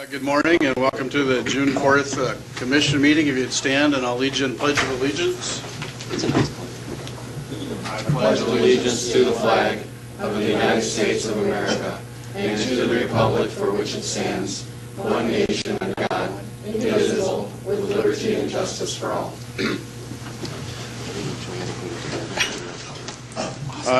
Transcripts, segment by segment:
Good morning and welcome to the June 4th Commission meeting. If you'd stand and I'll lead you in Pledge of Allegiance. I pledge allegiance to the flag of the United States of America and to the republic for which it stands, one nation under God, indivisible, with liberty and justice for all.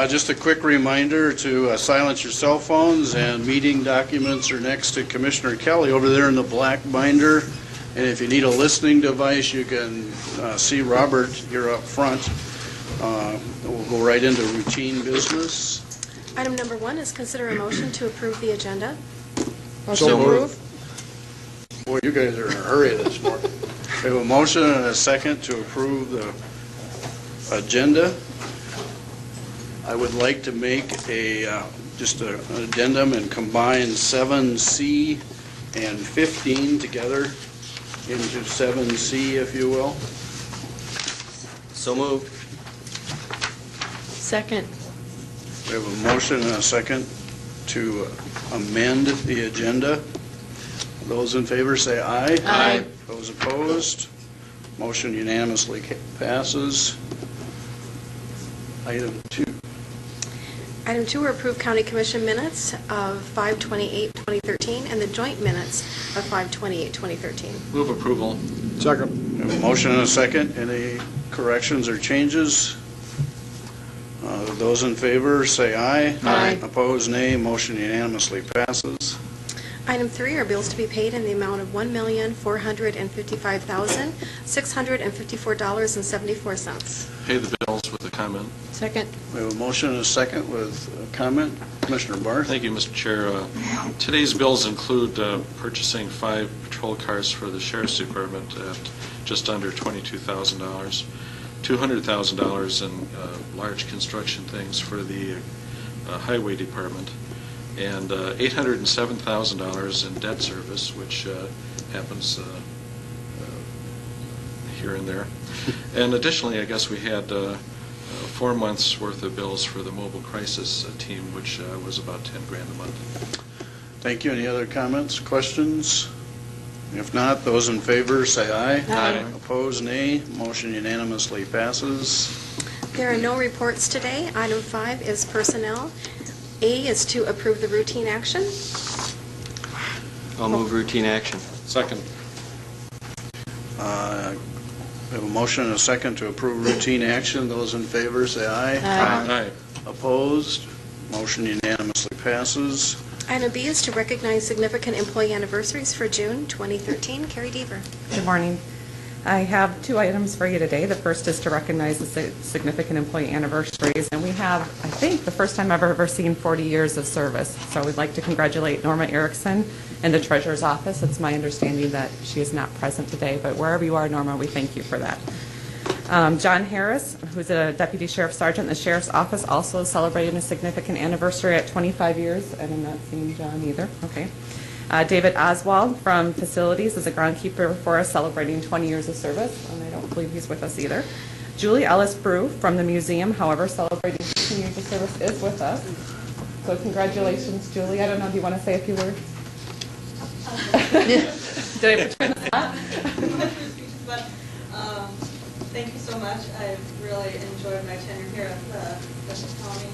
Just a quick reminder to silence your cell phones, and meeting documents are next to Commissioner Kelly over there in the black binder. And if you need a listening device, you can see Robert here up front. We'll go right into routine business. Item number 1 is consider a motion to approve the agenda. So moved. Boy, you guys are in a hurry this morning. We have a motion and a second to approve the agenda. I would like to make just an addendum and combine 7C and 15 together into 7C, if you will. So moved. Second. We have a motion and a second to amend the agenda. Those in favor say aye. Aye. Those opposed, motion unanimously passes. Item 2. Item 2 are approved County Commission minutes of 5/28/2013 and the joint minutes of 5/28/2013. Move approval. Second. We have a motion and a second. Any corrections or changes? Those in favor say aye. Aye. Opposed, nay. Motion unanimously passes. Item 3 are bills to be paid in the amount of $1,455,654.74. Pay the bills with a comment. Second. We have a motion and a second with a comment. Commissioner Barth. Thank you, Mr. Chair. Today's bills include purchasing 5 patrol cars for the Sheriff's Department at just under $22,000, $200,000 in large construction things for the Highway Department, and $807,000 in debt service, which happens here and there. And additionally, I guess we had 4 months worth of bills for the mobile crisis team, which was about $10,000 a month. Thank you. Any other comments, questions? If not, those in favor say aye. Aye. Opposed, nay. Motion unanimously passes. There are no reports today. Item 5 is personnel. A is to approve the routine action. I'll move routine action. Second. We have a motion and a second to approve routine action. Those in favor say aye. Aye. Opposed, motion unanimously passes. Item B is to recognize significant employee anniversaries for June 2013. Carrie Deaver. Good morning. I have 2 items for you today. The first is to recognize the significant employee anniversaries, and we have, I think, the first time I've ever seen 40 years of service. So we'd like to congratulate Norma Erickson in the Treasurer's Office. It's my understanding that she is not present today, but wherever you are, Norma, we thank you for that. John Harris, who's a Deputy Sheriff Sergeant in the Sheriff's Office, also celebrating a significant anniversary at 25 years, and I'm not seeing John either. Okay. David Oswald from Facilities is a groundkeeper for us, celebrating 20 years of service, and I don't believe he's with us either. Julie Ellis Brew from the museum, however, celebrating 15 years of service, is with us. So congratulations, Julie. I don't know, do you want to say a few words? Did I put you on the spot? But thank you so much. I've really enjoyed my tenure here at Dutchess County.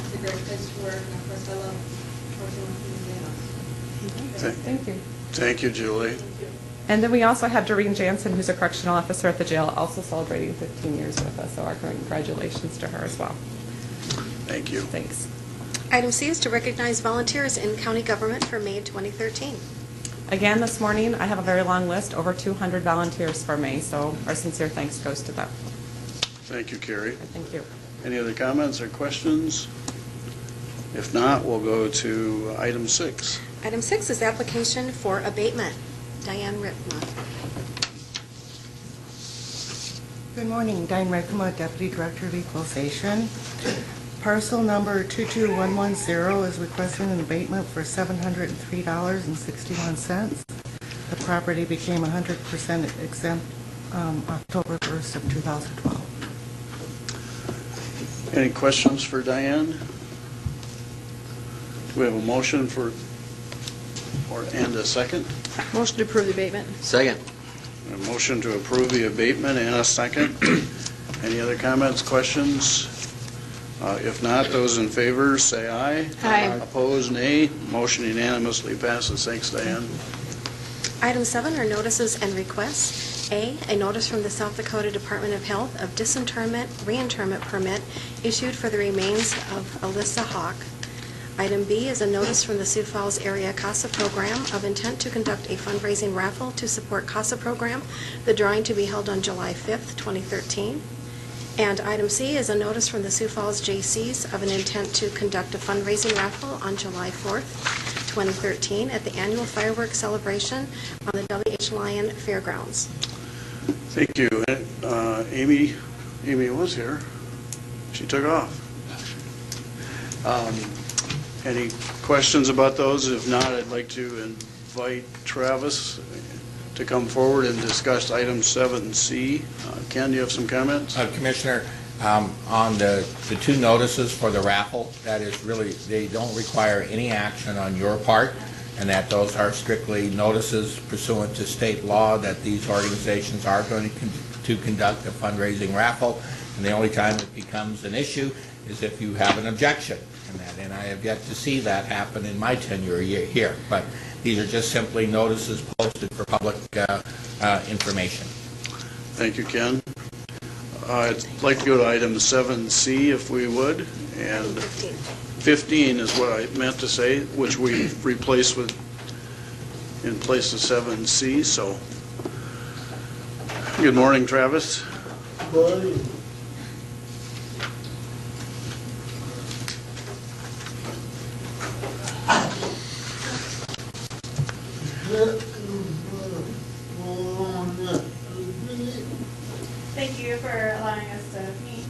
It's a great place to work, and of course I love working with the museum. Thank you. Thank you, Julie. Thank you. And then we also have Doreen Jansen, who's a correctional officer at the jail, also celebrating 15 years with us. So our congratulations to her as well. Thank you. Thanks. Item C is to recognize volunteers in county government for May 2013. Again, this morning, I have a very long list, over 200 volunteers for May, so our sincere thanks goes to them. Thank you, Carrie. Thank you. Any other comments or questions? If not, we'll go to item 6. Item 6 is application for abatement. Diane Rickma. Good morning, Diane Rickma, Deputy Director of Equalization. Parcel number 22110 is requesting an abatement for $703.61. The property became 100% exempt October 1st of 2012. Any questions for Diane? Do we have a motion for And a second? Motion to approve the abatement. Second. A motion to approve the abatement and a second. Any other comments, questions? If not, those in favor, say aye. Aye. Opposed, nay. Motion unanimously passes. Thanks, Diane. Item 7 are notices and requests. A notice from the South Dakota Department of Health of disinterment, reinterment permit issued for the remains of Alyssa Hawk. Item B is a notice from the Sioux Falls Area CASA Program of intent to conduct a fundraising raffle to support CASA program, the drawing to be held on July 5th, 2013. And item C is a notice from the Sioux Falls Jaycees of an intent to conduct a fundraising raffle on July 4th, 2013 at the annual fireworks celebration on the W.H. Lyon Fairgrounds. Thank you. Amy was here. She took off. Any questions about those? If not, I'd like to invite Travis to come forward and discuss item 7C. Ken, do you have some comments? Commissioner, on the two notices for the raffle, that is really, they don't require any action on your part, and that those are strictly notices pursuant to state law that these organizations are going to conduct a fundraising raffle, and the only time it becomes an issue is if you have an objection. And I have yet to see that happen in my tenure here. But these are just simply notices posted for public information. Thank you, Ken. I'd like to go to item 7C, if we would. And 15 is what I meant to say, which we replaced with in place of 7C. So, good morning, Travis. Good morning. Thank you for allowing us to meet.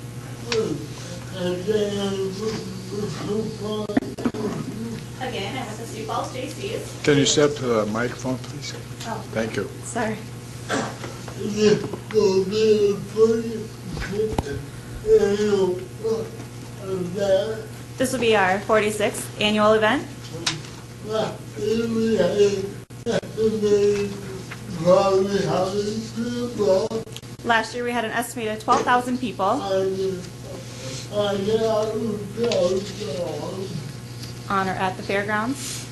Again, I'm with the Sioux Falls Jaycees. Can you step to the microphone, please? Oh, Thank you. sorry. This will be our 46th annual event. Last year we had an estimated 12,000 people. On or at the fairgrounds.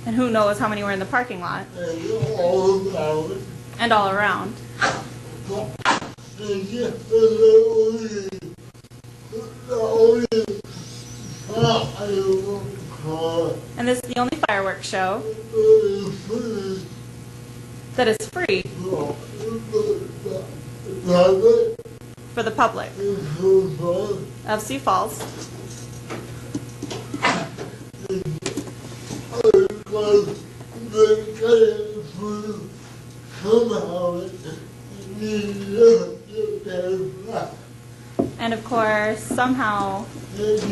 And who knows how many were in the parking lot. And all around. And this is the only fireworks show that is free for the public of Sioux Falls. And of course, somehow it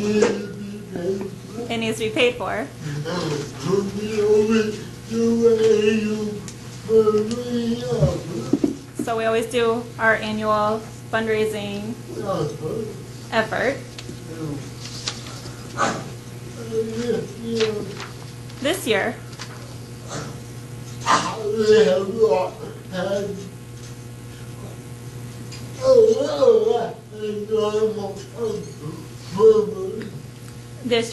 needs to be paid for. So we always do our annual fundraising effort. This year,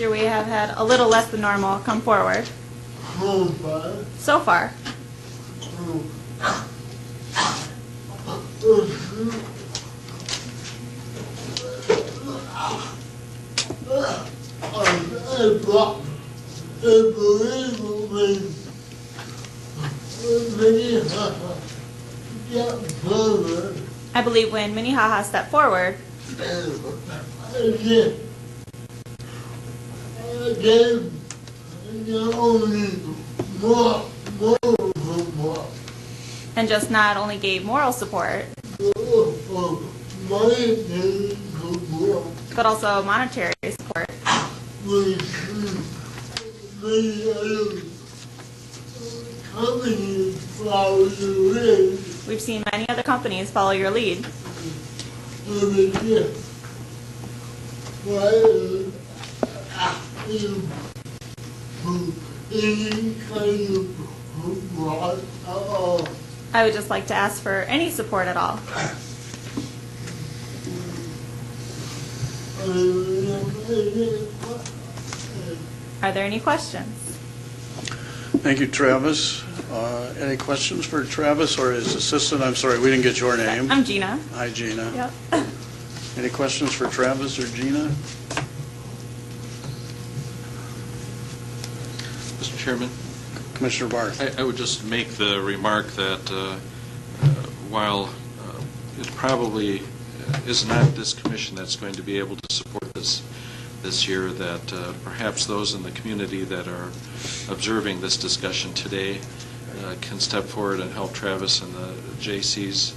we have had a little less than normal come forward. So far. I believe when Minnehaha stepped forward, and just not only gave moral support, but also monetary support. We've seen many other companies follow your lead. I would just like to ask for any support at all. Are there any questions? Thank you, Travis. Any questions for Travis or his assistant? I'm sorry, we didn't get your name. I'm Gina. Hi, Gina. Yep. Any questions for Travis or Gina? Mr. Chairman, Commissioner Barth? I would just make the remark that while it probably is not this commission that's going to be able to support this year, that perhaps those in the community that are observing this discussion today can step forward and help Travis and the J.C.'s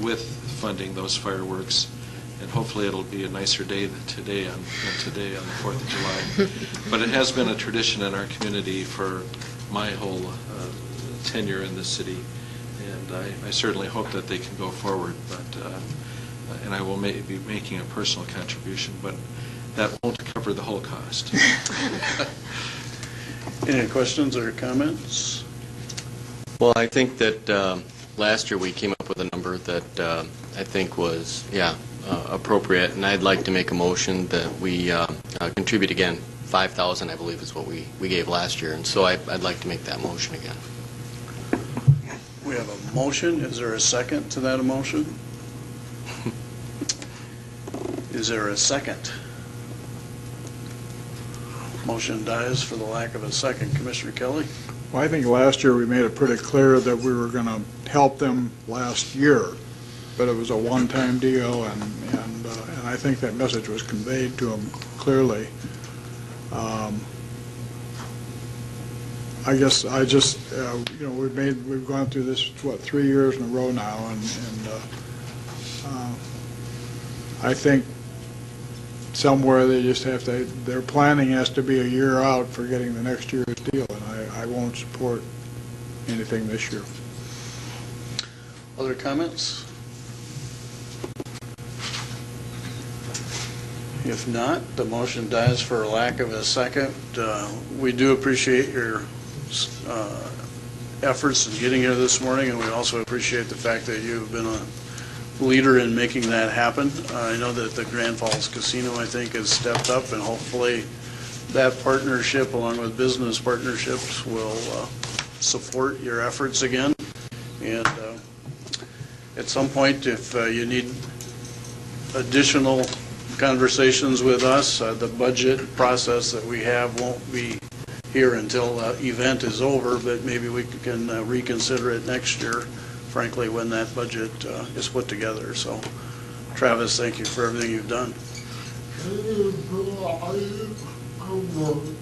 with funding those fireworks. And hopefully it'll be a nicer day than today on the 4th of July. But it has been a tradition in our community for my whole tenure in this city, and I certainly hope that they can go forward. But and I will be making a personal contribution, but that won't cover the whole cost. Any questions or comments? Well, I think that last year we came up with a number that I think was, appropriate, and I'd like to make a motion that we contribute again. 5,000, I believe, is what we gave last year, and so I'd like to make that motion again. We have a motion. Is there a second to that motion? Is there a second? Motion dies for the lack of a second. Commissioner Kelly? Well, I think last year we made it pretty clear that we were going to help them last year, but it was a one-time deal, and I think that message was conveyed to them clearly. I guess we've gone through this 3 years in a row now, and I think somewhere they just have to. Their planning has to be a year out for getting the next year's deal, and I won't support anything this year. Other comments? If not, the motion dies for lack of a second. We do appreciate your efforts in getting here this morning, and we also appreciate the fact that you've been a leader in making that happen. I know that the Grand Falls Casino, I think, has stepped up, and hopefully that partnership, along with business partnerships, will support your efforts again. And at some point, if you need additional conversations with us, the budget process that we have won't be here until the event is over, but maybe we can reconsider it next year, frankly, when that budget is put together. So, Travis, thank you for everything you've done.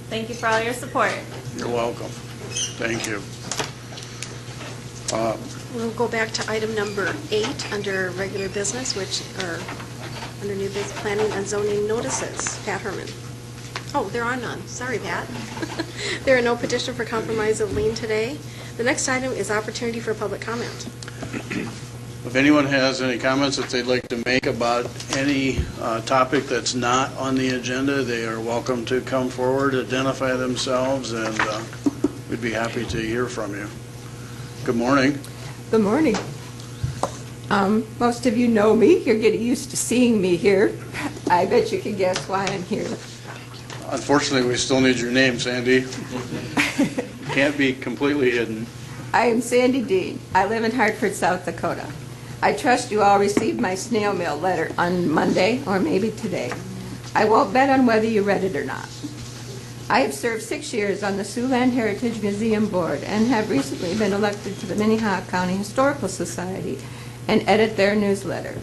Thank you for all your support. You're welcome. Thank you. We'll go back to item number 8 under regular business, which are under new business planning and zoning notices. Pat Herman. Oh, there are none. Sorry, Pat. There are no petition for compromise of lien today. The next item is opportunity for public comment. If anyone has any comments that they'd like to make about any topic that's not on the agenda, they are welcome to come forward, identify themselves, and we'd be happy to hear from you. Good morning. Good morning. Most of you know me. You're getting used to seeing me here. I bet you can guess why I'm here. Unfortunately, we still need your name, Sandy. Can't be completely hidden. I am Sandy Dean. I live in Hartford, South Dakota. I trust you all received my snail mail letter on Monday or maybe today. I won't bet on whether you read it or not. I have served 6 years on the Siouxland Heritage Museum Board and have recently been elected to the Minnehaha County Historical Society and edit their newsletter.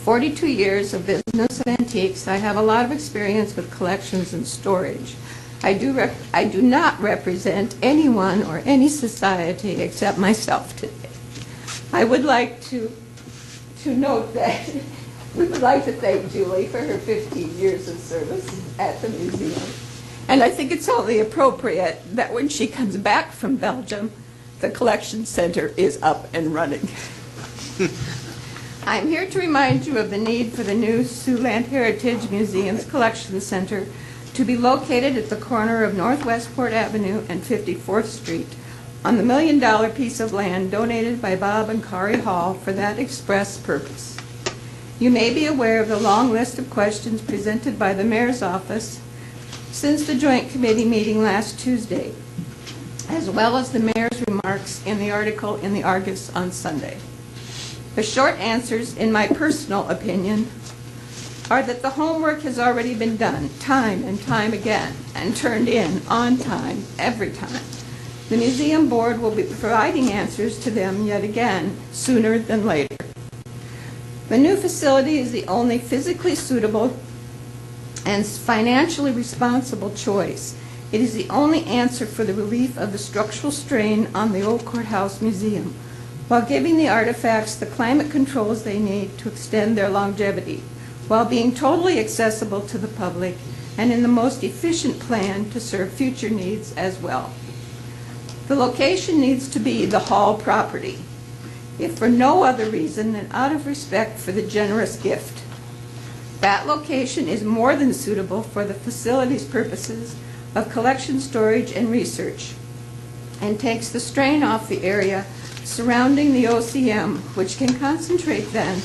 42 years of business of antiques, I have a lot of experience with collections and storage. I do not represent anyone or any society except myself today. I would like to note that we would like to thank Julie for her 15 years of service at the museum. And I think it's only appropriate that when she comes back from Belgium the collection center is up and running. I'm here to remind you of the need for the new Siouxland Heritage Museum's Collection Center to be located at the corner of Northwest Port Avenue and 54th Street on the $1 million piece of land donated by Bob and Kari Hall for that express purpose. You may be aware of the long list of questions presented by the mayor's office since the Joint Committee meeting last Tuesday, as well as the mayor's remarks in the article in the Argus on Sunday. The short answers, in my personal opinion, are that the homework has already been done time and time again and turned in on time every time. The museum board will be providing answers to them yet again sooner than later. The new facility is the only physically suitable and financially responsible choice. It is the only answer for the relief of the structural strain on the old courthouse museum, while giving the artifacts the climate controls they need to extend their longevity, while being totally accessible to the public and in the most efficient plan to serve future needs as well. The location needs to be the Hall property, if for no other reason than out of respect for the generous gift. That location is more than suitable for the facility's purposes of collection, storage, and research, and takes the strain off the area surrounding the OCM, which can concentrate then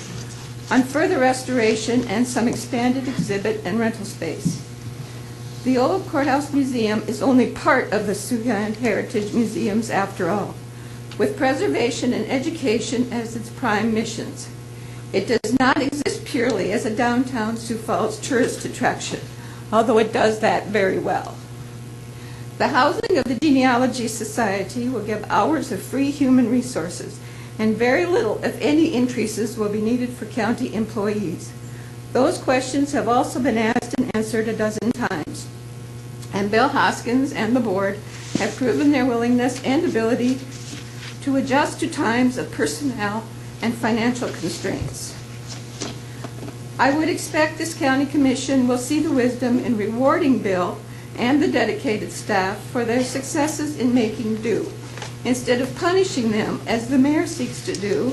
on further restoration and some expanded exhibit and rental space. The Old Courthouse Museum is only part of the Siouxland Heritage Museums after all, with preservation and education as its prime missions. It does not exist purely as a downtown Sioux Falls tourist attraction, although it does that very well. The housing of the Genealogy Society will give hours of free human resources, and very little, if any, increases will be needed for county employees. Those questions have also been asked and answered a dozen times, and Bill Hoskins and the board have proven their willingness and ability to adjust to times of personnel and financial constraints. I would expect this county commission will see the wisdom in rewarding Bill and the dedicated staff for their successes in making do, instead of punishing them, as the mayor seeks to do,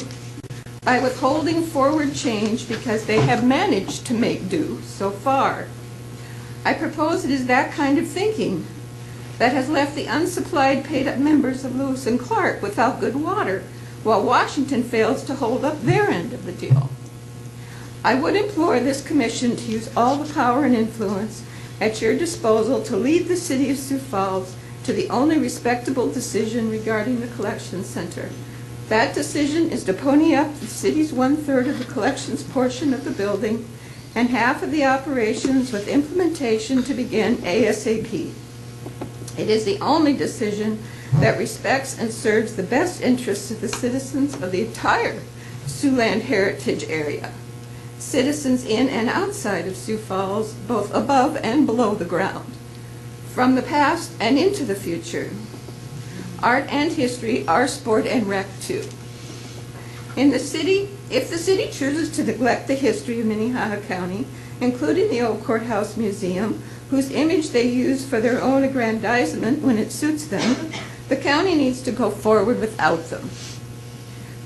by withholding forward change because they have managed to make do so far. I propose it is that kind of thinking that has left the unsupplied paid-up members of Lewis and Clark without good water, while Washington fails to hold up their end of the deal. I would implore this commission to use all the power and influence at your disposal to lead the city of Sioux Falls to the only respectable decision regarding the collection center. That decision is to pony up the city's 1/3 of the collections portion of the building and half of the operations, with implementation to begin ASAP. It is the only decision that respects and serves the best interests of the citizens of the entire Siouxland Heritage area, citizens in and outside of Sioux Falls, both above and below the ground, from the past and into the future. Art and history are sport and rec too. In the city, if the city chooses to neglect the history of Minnehaha County, including the Old Courthouse Museum, whose image they use for their own aggrandizement when it suits them, the county needs to go forward without them.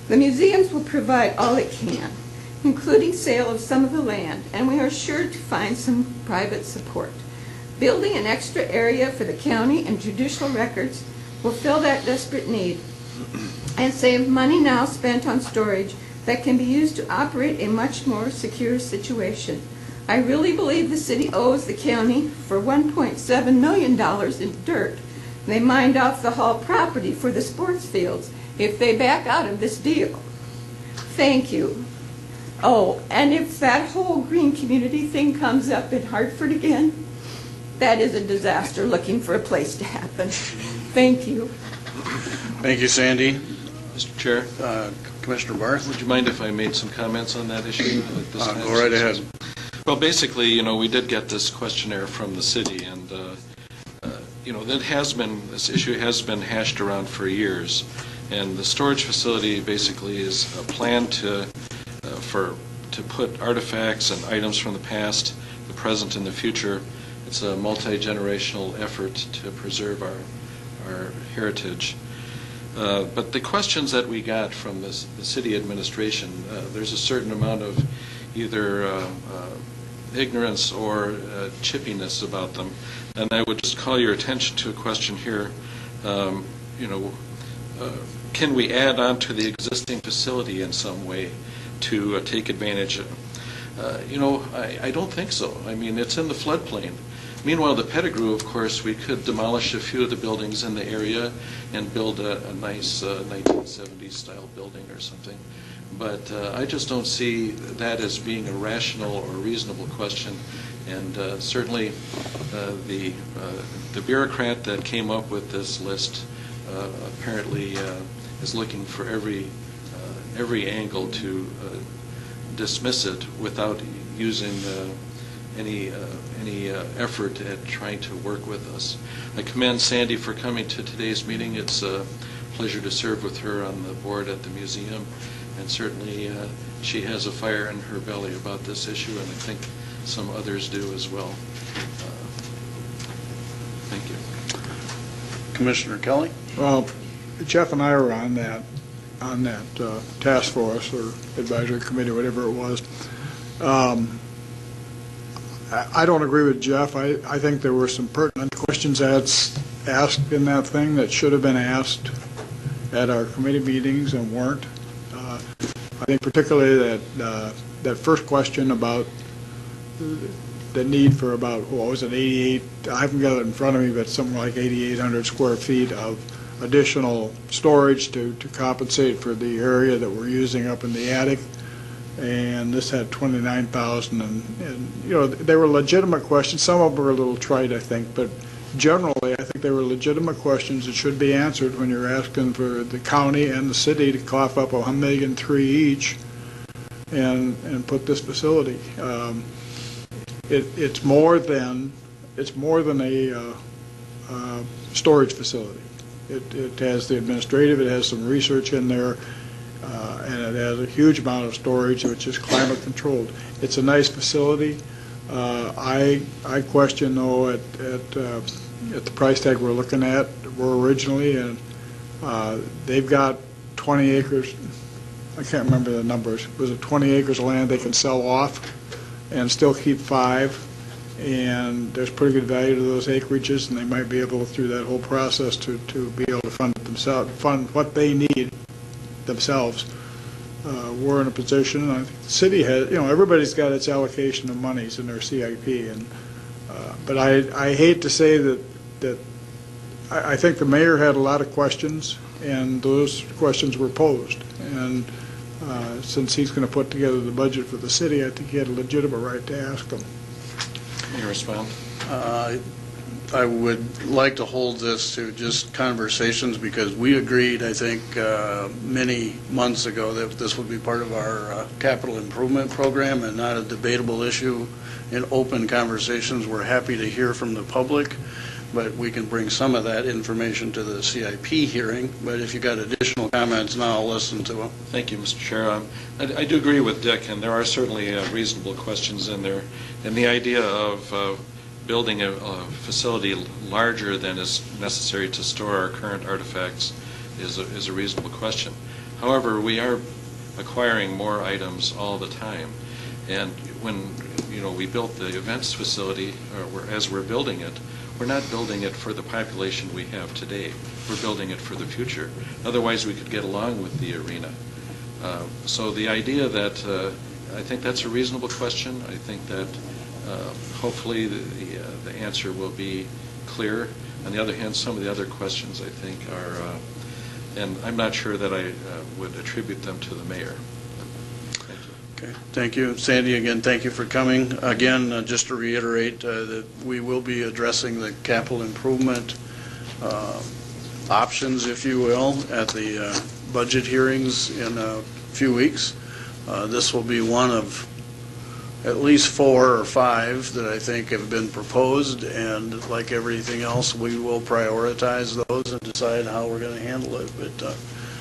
The museums will provide all it can, including sale of some of the land, and we are sure to find some private support. Building an extra area for the county and judicial records will fill that desperate need and save money now spent on storage that can be used to operate a much more secure situation. I really believe the city owes the county for $1.7 million in dirt. They mined off the Hall property for the sports fields if they back out of this deal. Thank you. Oh, and if that whole green community thing comes up in Hartford again, that is a disaster looking for a place to happen. Thank you. Thank you, Sandy. Mr. Chair, Commissioner Barth? would you mind if I made some comments on that issue at this time? Go right ahead. Well, basically, we did get this questionnaire from the city, and this issue has been hashed around for years, and the storage facility basically is a plan to put artifacts and items from the past, the present, and the future. It's a multi-generational effort to preserve our heritage. But the questions that we got from the city administration, there's a certain amount of either ignorance or chippiness about them. And I would just call your attention to a question here. Can we add on to the existing facility in some way to take advantage of? I don't think so. I mean, it's in the floodplain. Meanwhile, the Pettigrew, of course, we could demolish a few of the buildings in the area and build a nice 1970s style building or something. But I just don't see that as being a rational or reasonable question. And certainly the bureaucrat that came up with this list apparently is looking for every angle to dismiss it without using any effort at trying to work with us. I commend Sandy for coming to today's meeting. It's a pleasure to serve with her on the board at the museum, and certainly she has a fire in her belly about this issue, and I think some others do as well. Thank you. Commissioner Kelly? Well, Jeff and I were on that task force or advisory committee, whatever it was. I don't agree with Jeff. I think there were some pertinent questions asked in that thing that should have been asked at our committee meetings and weren't. I think particularly that first question about the need for about, what was it, 88, I haven't got it in front of me, but something like 8,800 square feet of additional storage to compensate for the area that we're using up in the attic. And this had 29,000, and they were legitimate questions. Some of them were a little trite, I think, but generally I think they were legitimate questions that should be answered when you're asking for the county and the city to cough up $1.3 million each and put this facility. It's more than a storage facility. It has the administrative, it has some research in there, and it has a huge amount of storage, which is climate controlled. It's a nice facility. I question though at the price tag we're looking at originally, and they've got 20 acres. I can't remember the numbers. Was it 20 acres of land they can sell off and still keep 5? And there's pretty good value to those acreages, and they might be able, through that whole process, to be able to fund it themselves, fund what they need themselves. We're in a position, I think the city has, everybody's got its allocation of monies in their CIP, and but I hate to say that I think the mayor had a lot of questions, and those questions were posed, and since he's going to put together the budget for the city, I think he had a legitimate right to ask them. Can you respond? I would like to hold this to just conversations, because we agreed, I think, many months ago that this would be part of our capital improvement program and not a debatable issue. In open conversations, we're happy to hear from the public, but we can bring some of that information to the CIP hearing. But if you got additional comments now, I'll listen to them. Thank you, Mr. Chair. I do agree with Dick, and there are certainly reasonable questions in there. And the idea of building a facility larger than is necessary to store our current artifacts is a reasonable question. However, we are acquiring more items all the time, and when we built the events facility, as we're building it, we're not building it for the population we have today. We're building it for the future. Otherwise, we could get along with the arena. So the idea that I think that's a reasonable question. I think that hopefully the answer will be clear. On the other hand, some of the other questions I think are, and I'm not sure that I would attribute them to the mayor. Thank you. Okay, thank you. Sandy, again, thank you for coming. Again, just to reiterate that we will be addressing the capital improvement options, if you will, at the budget hearings in a few weeks. This will be one of at least 4 or 5 that I think have been proposed, and like everything else, we will prioritize those and decide how we're going to handle it. But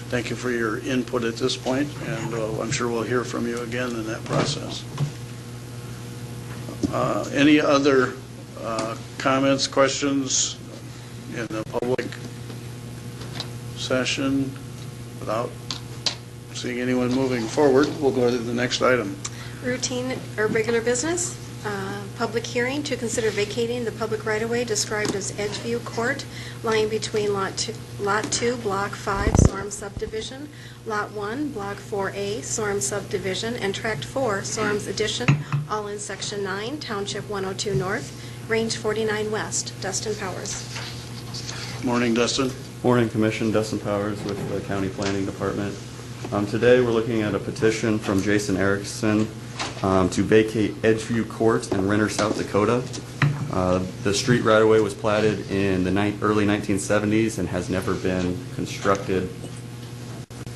thank you for your input at this point, and I'm sure we'll hear from you again in that process. Any other comments, questions in the public session. Without seeing anyone moving forward, we'll go to the next item. Routine or regular business, public hearing to consider vacating the public right-of-way described as Edgeview Court, lying between Lot 2, Block 5, Sorum Subdivision, Lot 1, Block 4A, Sorum Subdivision, and Tract 4, Sorum's Addition, all in Section 9, Township 102 North, Range 49 West. Dustin Powers. Morning, Dustin. Morning, Commission. Dustin Powers with the County Planning Department. Today we're looking at a petition from Jason Erickson to vacate Edgeview Court in Renner, South Dakota. The street right-of-way was platted in the early 1970s and has never been constructed.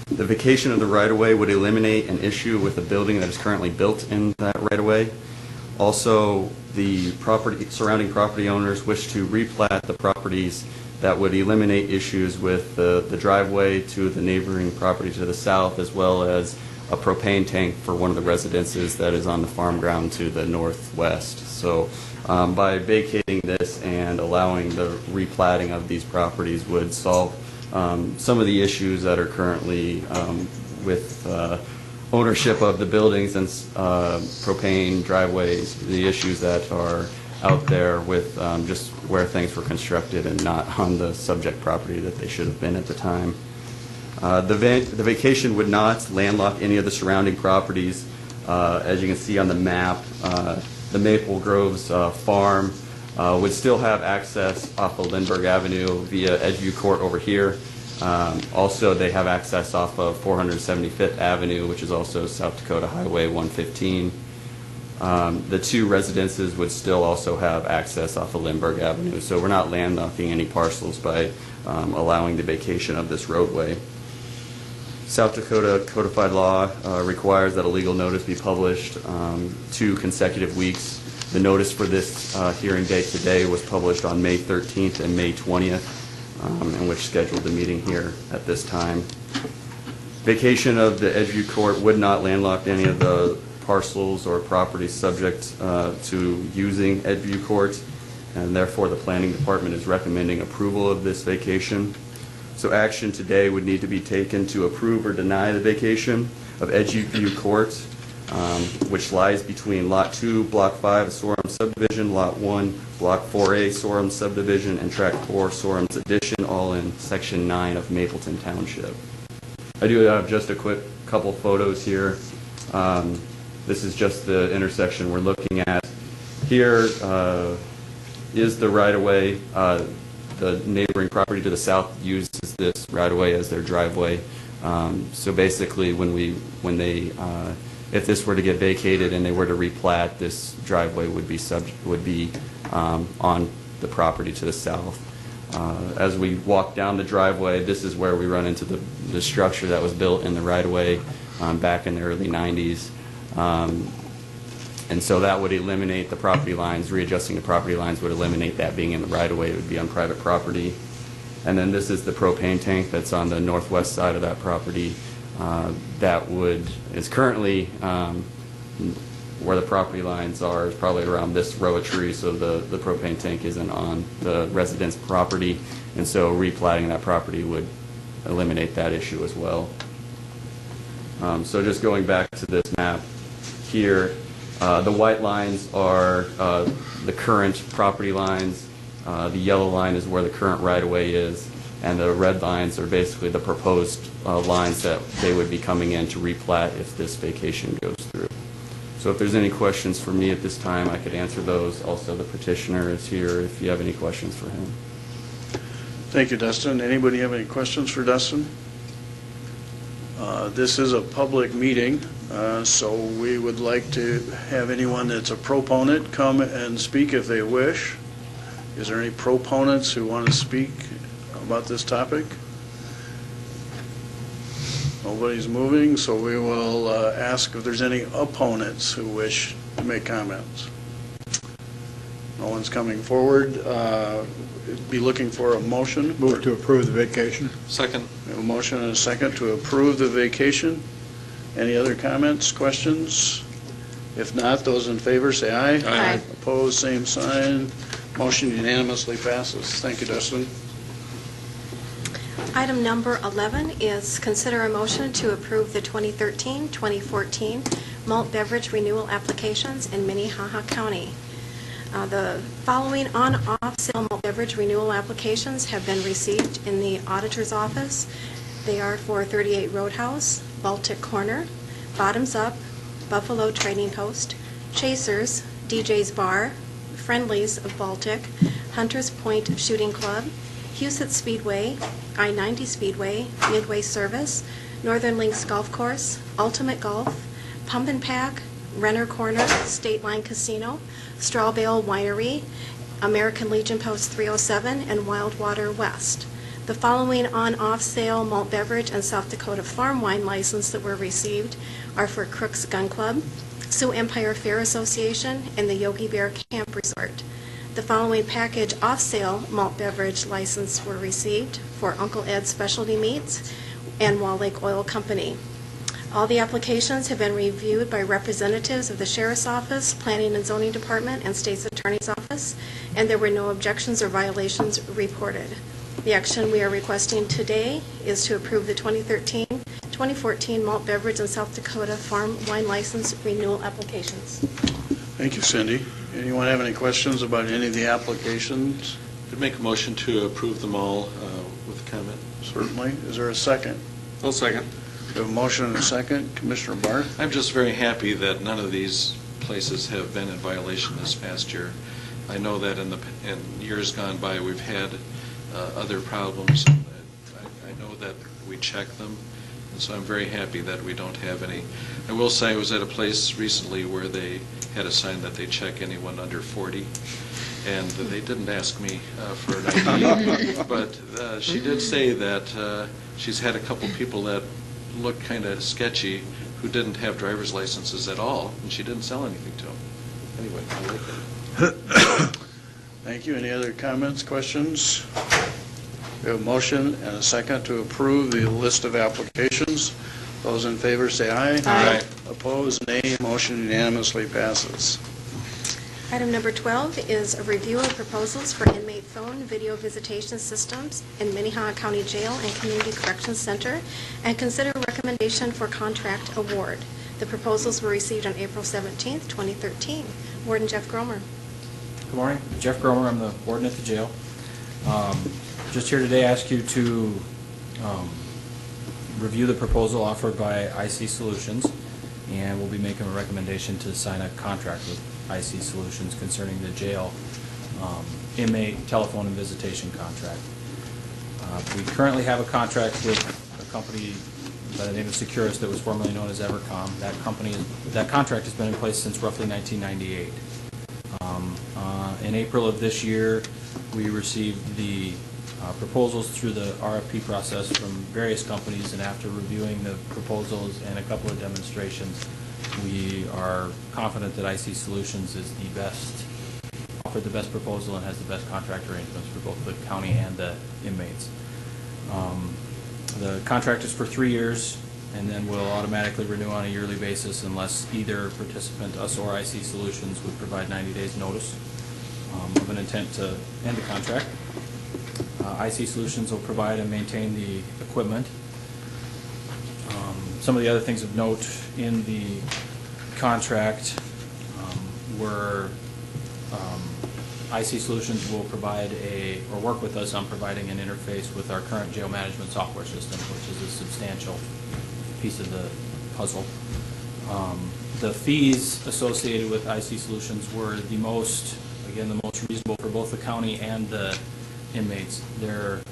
The vacation of the right-of-way would eliminate an issue with the building that is currently built in that right-of-way. Also, the surrounding property owners wish to replat the properties that would eliminate issues with the driveway to the neighboring property to the south, as well as a propane tank for one of the residences that is on the farm ground to the northwest. So by vacating this and allowing the replatting of these properties would solve some of the issues that are currently with ownership of the buildings and propane driveways, the issues that are out there with just where things were constructed and not on the subject property that they should have been at the time. The vacation would not landlock any of the surrounding properties. As you can see on the map, the Maple Groves farm would still have access off of Lindbergh Avenue via Edgeview Court over here. Also, they have access off of 475th Avenue, which is also South Dakota Highway 115. The two residences would still also have access off of Lindbergh Avenue, so we're not landlocking any parcels by allowing the vacation of this roadway. South Dakota codified law requires that a legal notice be published 2 consecutive weeks. The notice for this hearing date today was published on May 13th and May 20th, and which scheduled the meeting here at this time. Vacation of the Edgeview Court would not landlock any of the parcels or properties subject to using Edgeview Court, and therefore the Planning Department is recommending approval of this vacation. So action today would need to be taken to approve or deny the vacation of Edgeview Court, which lies between Lot 2, Block 5, Sorum Subdivision, Lot 1, Block 4A, Sorum Subdivision, and Tract 4, Sorum's Addition, all in Section 9 of Mapleton Township. I do have just a quick couple photos here. This is just the intersection we're looking at. Here is the right-of-way. The neighboring property to the south uses this right-of-way as their driveway. So basically, if this were to get vacated and they were to replat, this driveway would be on the property to the south. As we walk down the driveway, this is where we run into the structure that was built in the right-of-way back in the early 90s. And so that would eliminate the property lines. Readjusting the property lines would eliminate that being in the right-of-way. It would be on private property. And then this is the propane tank that's on the northwest side of that property. Is currently where the property lines are, is probably around this row of trees, so the propane tank isn't on the resident's property. And so replatting that property would eliminate that issue as well. So just going back to this map here, the white lines are the current property lines. The yellow line is where the current right-of-way is, and the red lines are basically the proposed lines that they would be coming in to replat if this vacation goes through. So if there's any questions for me at this time, I could answer those. Also, the petitioner is here if you have any questions for him. Thank you, Dustin. Anybody have any questions for Dustin? This is a public meeting, so we would like to have anyone that's a proponent come and speak if they wish. Is there any proponents who want to speak about this topic? Nobody's moving, so we will ask if there's any opponents who wish to make comments. No one's coming forward. Be looking for a motion. Move to approve the vacation. Second. We have a motion and a second to approve the vacation. Any other comments, questions? If not, those in favor say aye. Aye. Opposed, same sign. Motion unanimously passes. Thank you, Dustin. Item number 11 is consider a motion to approve the 2013-2014 malt beverage renewal applications in Minnehaha County. The following on-off sale malt beverage renewal applications have been received in the auditor's office. They are for 38 Roadhouse, Baltic Corner, Bottoms Up, Buffalo Trading Post, Chasers, DJ's Bar, Friendlies of Baltic, Hunters Point Shooting Club, Huset Speedway, I-90 Speedway, Midway Service, Northern Links Golf Course, Ultimate Golf, Pump and Pack, Renner Corner, State Line Casino, Straw Bale Winery, American Legion Post 307, and Wildwater West. The following on-off sale malt beverage and South Dakota farm wine license that were received are for Crooks Gun Club, Sioux Empire Fair Association, and the Yogi Bear Camp Resort. The following package off-sale malt beverage license were received for Uncle Ed's Specialty Meats and Wall Lake Oil Company. All the applications have been reviewed by representatives of the Sheriff's Office, Planning and Zoning Department, and State's Attorney's Office, and there were no objections or violations reported. The action we are requesting today is to approve the 2013-2014 malt beverage and South Dakota farm wine license renewal applications. Thank you, Cindy. Anyone have any questions about any of the applications? I'd make a motion to approve them all with a comment. Certainly. Is there a second? I'll second. We have a motion and a second. Commissioner Barth? I'm just very happy that none of these places have been in violation this past year. I know that in years gone by, we've had other problems. I know that we check them, and so I'm very happy that we don't have any. I will say I was at a place recently where they had a sign that they check anyone under 40, and they didn't ask me for an ID, but she did say that she's had a couple people that looked kind of sketchy who didn't have driver's licenses at all, and she didn't sell anything to them. Anyway, I like it. Thank you. Any other comments, questions? We have a motion and a second to approve the list of applications. Those in favor say aye. Aye. Opposed, nay. Motion unanimously passes. Item number 12 is a review of proposals for inmate phone video visitation systems in Minnehaha County Jail and Community Corrections Center, and consider recommendation for contract award. The proposals were received on April 17th, 2013. Warden Jeff Gromer. Good morning. Jeff Gromer. I'm the warden at the jail. Just here today, ask you to review the proposal offered by IC Solutions, and we'll be making a recommendation to sign a contract with IC Solutions concerning the jail inmate telephone and visitation contract. We currently have a contract with a company by the name of Securus that was formerly known as Evercom. That contract has been in place since roughly 1998. In April of this year, we received the proposals through the RFP process from various companies, and after reviewing the proposals and a couple of demonstrations, we are confident that IC Solutions is the best, offered the best proposal and has the best contract arrangements for both the county and the inmates. The contract is for 3 years, and then will automatically renew on a yearly basis unless either participant, us or IC Solutions, would provide 90 days notice of an intent to end the contract. IC Solutions will provide and maintain the equipment. Some of the other things of note in the contract were IC Solutions will provide or work with us on providing an interface with our current jail management software system, which is a substantial piece of the puzzle. The fees associated with IC Solutions were the most reasonable for both the county and the inmates. There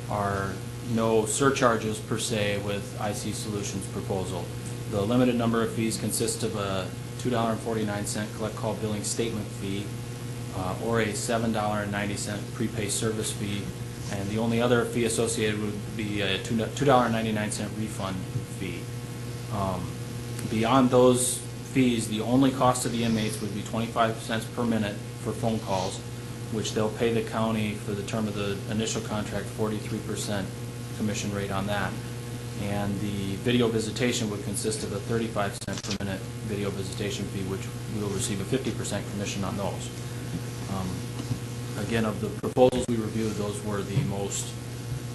are no surcharges per se with IC Solutions proposal. The limited number of fees consist of a $2.49 collect call billing statement fee or a $7.90 prepay service fee, and the only other fee associated would be a $2.99 refund fee. Beyond those fees, the only cost to the inmates would be 25 cents per minute for phone calls, which they'll pay the county for the term of the initial contract, 43% commission rate on that. And the video visitation would consist of a 35 cent per minute video visitation fee, which we will receive a 50% commission on those. Again, of the proposals we reviewed, those were the most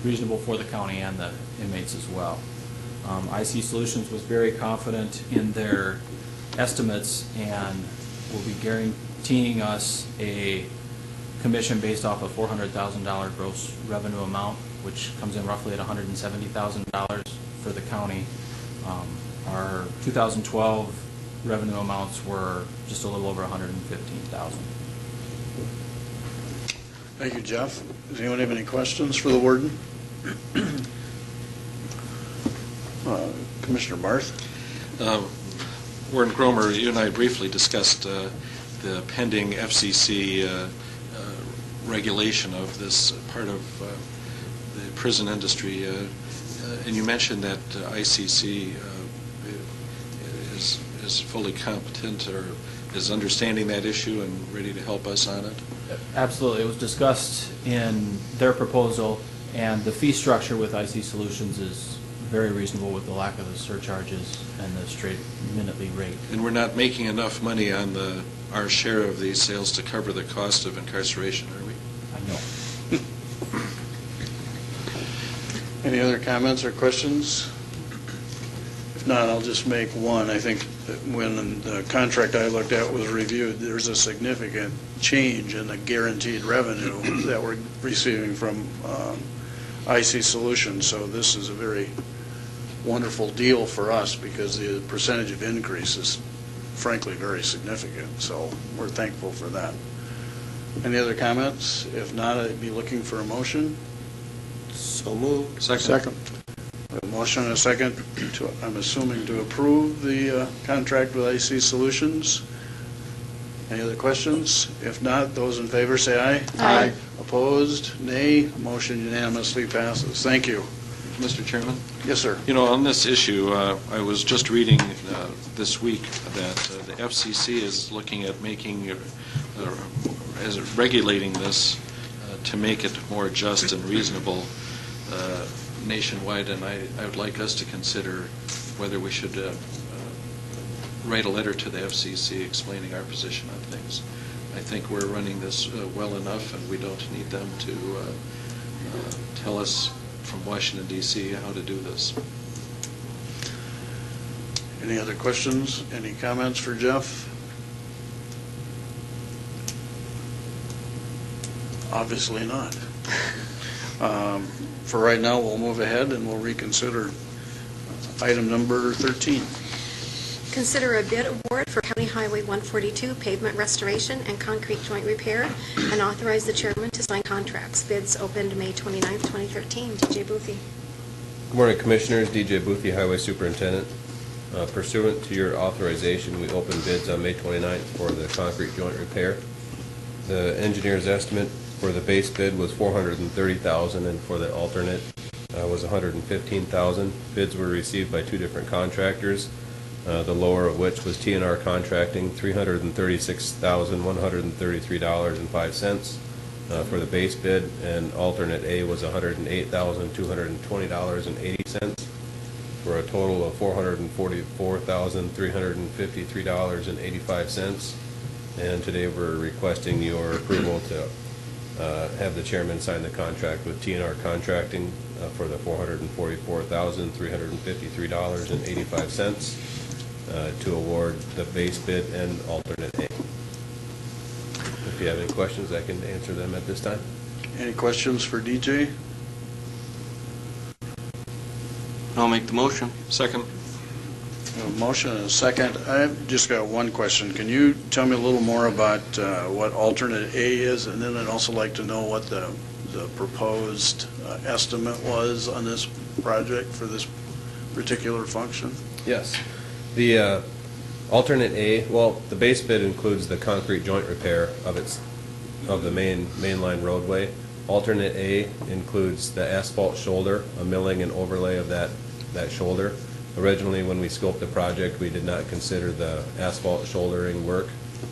reasonable for the county and the inmates as well. IC Solutions was very confident in their estimates and will be guaranteeing us a commission based off a $400,000 gross revenue amount, which comes in roughly at $170,000 for the county. Our 2012 revenue amounts were just a little over $115,000. Thank you, Jeff. Does anyone have any questions for the warden? Commissioner Barth? Warden Gromer, you and I briefly discussed the pending FCC regulation of this part of the prison industry, and you mentioned that ICC is fully competent or is understanding that issue and ready to help us on it? Absolutely. It was discussed in their proposal, and the fee structure with IC Solutions is very reasonable with the lack of the surcharges and the straight minutely rate. And we're not making enough money on our share of these sales to cover the cost of incarceration, are we? I know. Any other comments or questions? If not, I'll just make one. I think that when the contract I looked at was reviewed, there's a significant change in the guaranteed revenue that we're receiving from IC Solutions. So this is a very wonderful deal for us because the percentage of increase is frankly very significant. So we're thankful for that. Any other comments? If not, I'd be looking for a motion. So moved. Second. A motion and a second, I'm assuming, to approve the contract with IC Solutions. Any other questions? If not, those in favor say aye. Aye. Opposed? Nay. Motion unanimously passes. Thank you. Mr. Chairman? Yes, sir. You know, on this issue, I was just reading this week that the FCC is looking at making, as regulating this to make it more just and reasonable nationwide, and I would like us to consider whether we should write a letter to the FCC explaining our position on things. I think we're running this well enough, and we don't need them to tell us from Washington, D.C. how to do this. Any other questions? Any comments for Jeff? Obviously not. For right now, we'll move ahead and we'll reconsider item number 13. Consider a bid award for County Highway 142 pavement restoration and concrete joint repair, and authorize the chairman to sign contracts. Bids opened May 29th, 2013. DJ Boothie. Good morning, Commissioners. DJ Boothie, Highway Superintendent. Pursuant to your authorization, we opened bids on May 29th for the concrete joint repair. The engineer's estimate for the base bid was $430,000, and for the alternate was $115,000. Bids were received by two different contractors, the lower of which was TNR Contracting, $336,133.05 for the base bid, and alternate A was $108,220.80, for a total of $444,353.85. And today we're requesting your approval to have the chairman sign the contract with TNR Contracting for the $444,353.85 to award the base bid and alternate A. If you have any questions, I can answer them at this time. Any questions for DJ? I'll make the motion. Second. A motion and a second. I've just got one question. Can you tell me a little more about what alternate A is? And then I'd also like to know what the proposed estimate was on this project for this particular function. Yes. The alternate A, well, the base bid includes the concrete joint repair of the mainline roadway. Alternate A includes the asphalt shoulder, a milling and overlay of that shoulder. Originally, when we scoped the project, we did not consider the asphalt shouldering work,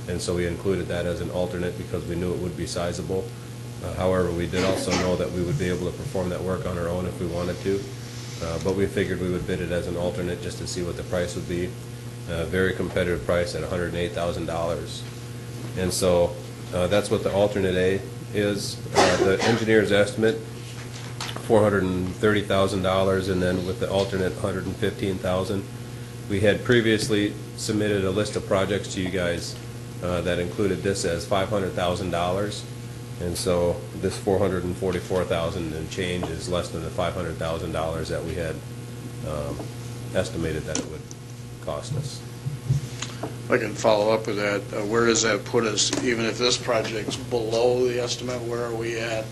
and so we included that as an alternate because we knew it would be sizable. However, we did also know that we would be able to perform that work on our own if we wanted to, but we figured we would bid it as an alternate just to see what the price would be. Very competitive price at $108,000. And so that's what the alternate A is. The engineer's estimate $430,000, and then with the alternate $115,000. We had previously submitted a list of projects to you guys that included this as $500,000, and so this $444,000 and change is less than the $500,000 that we had estimated that it would cost us. If I can follow up with that, where does that put us? Even if this project's below the estimate, where are we at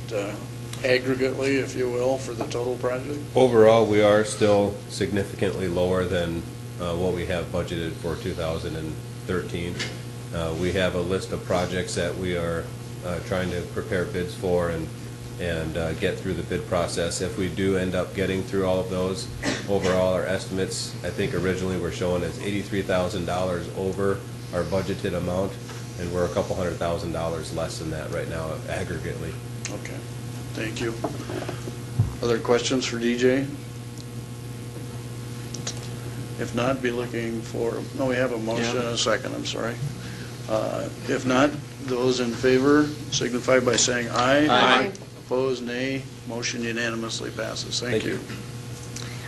aggregately, if you will, for the total project? Overall, we are still significantly lower than what we have budgeted for 2013. We have a list of projects that we are trying to prepare bids for and get through the bid process. If we do end up getting through all of those, overall our estimates, I think originally were showing as $83,000 over our budgeted amount, and we're a couple $100,000 less than that right now aggregately. Okay, thank you. Other questions for DJ? If not, be looking for, no, we have a motion and a second, I'm sorry. If not, those in favor signify by saying aye. Aye. Opposed, nay. Motion unanimously passes. Thank you.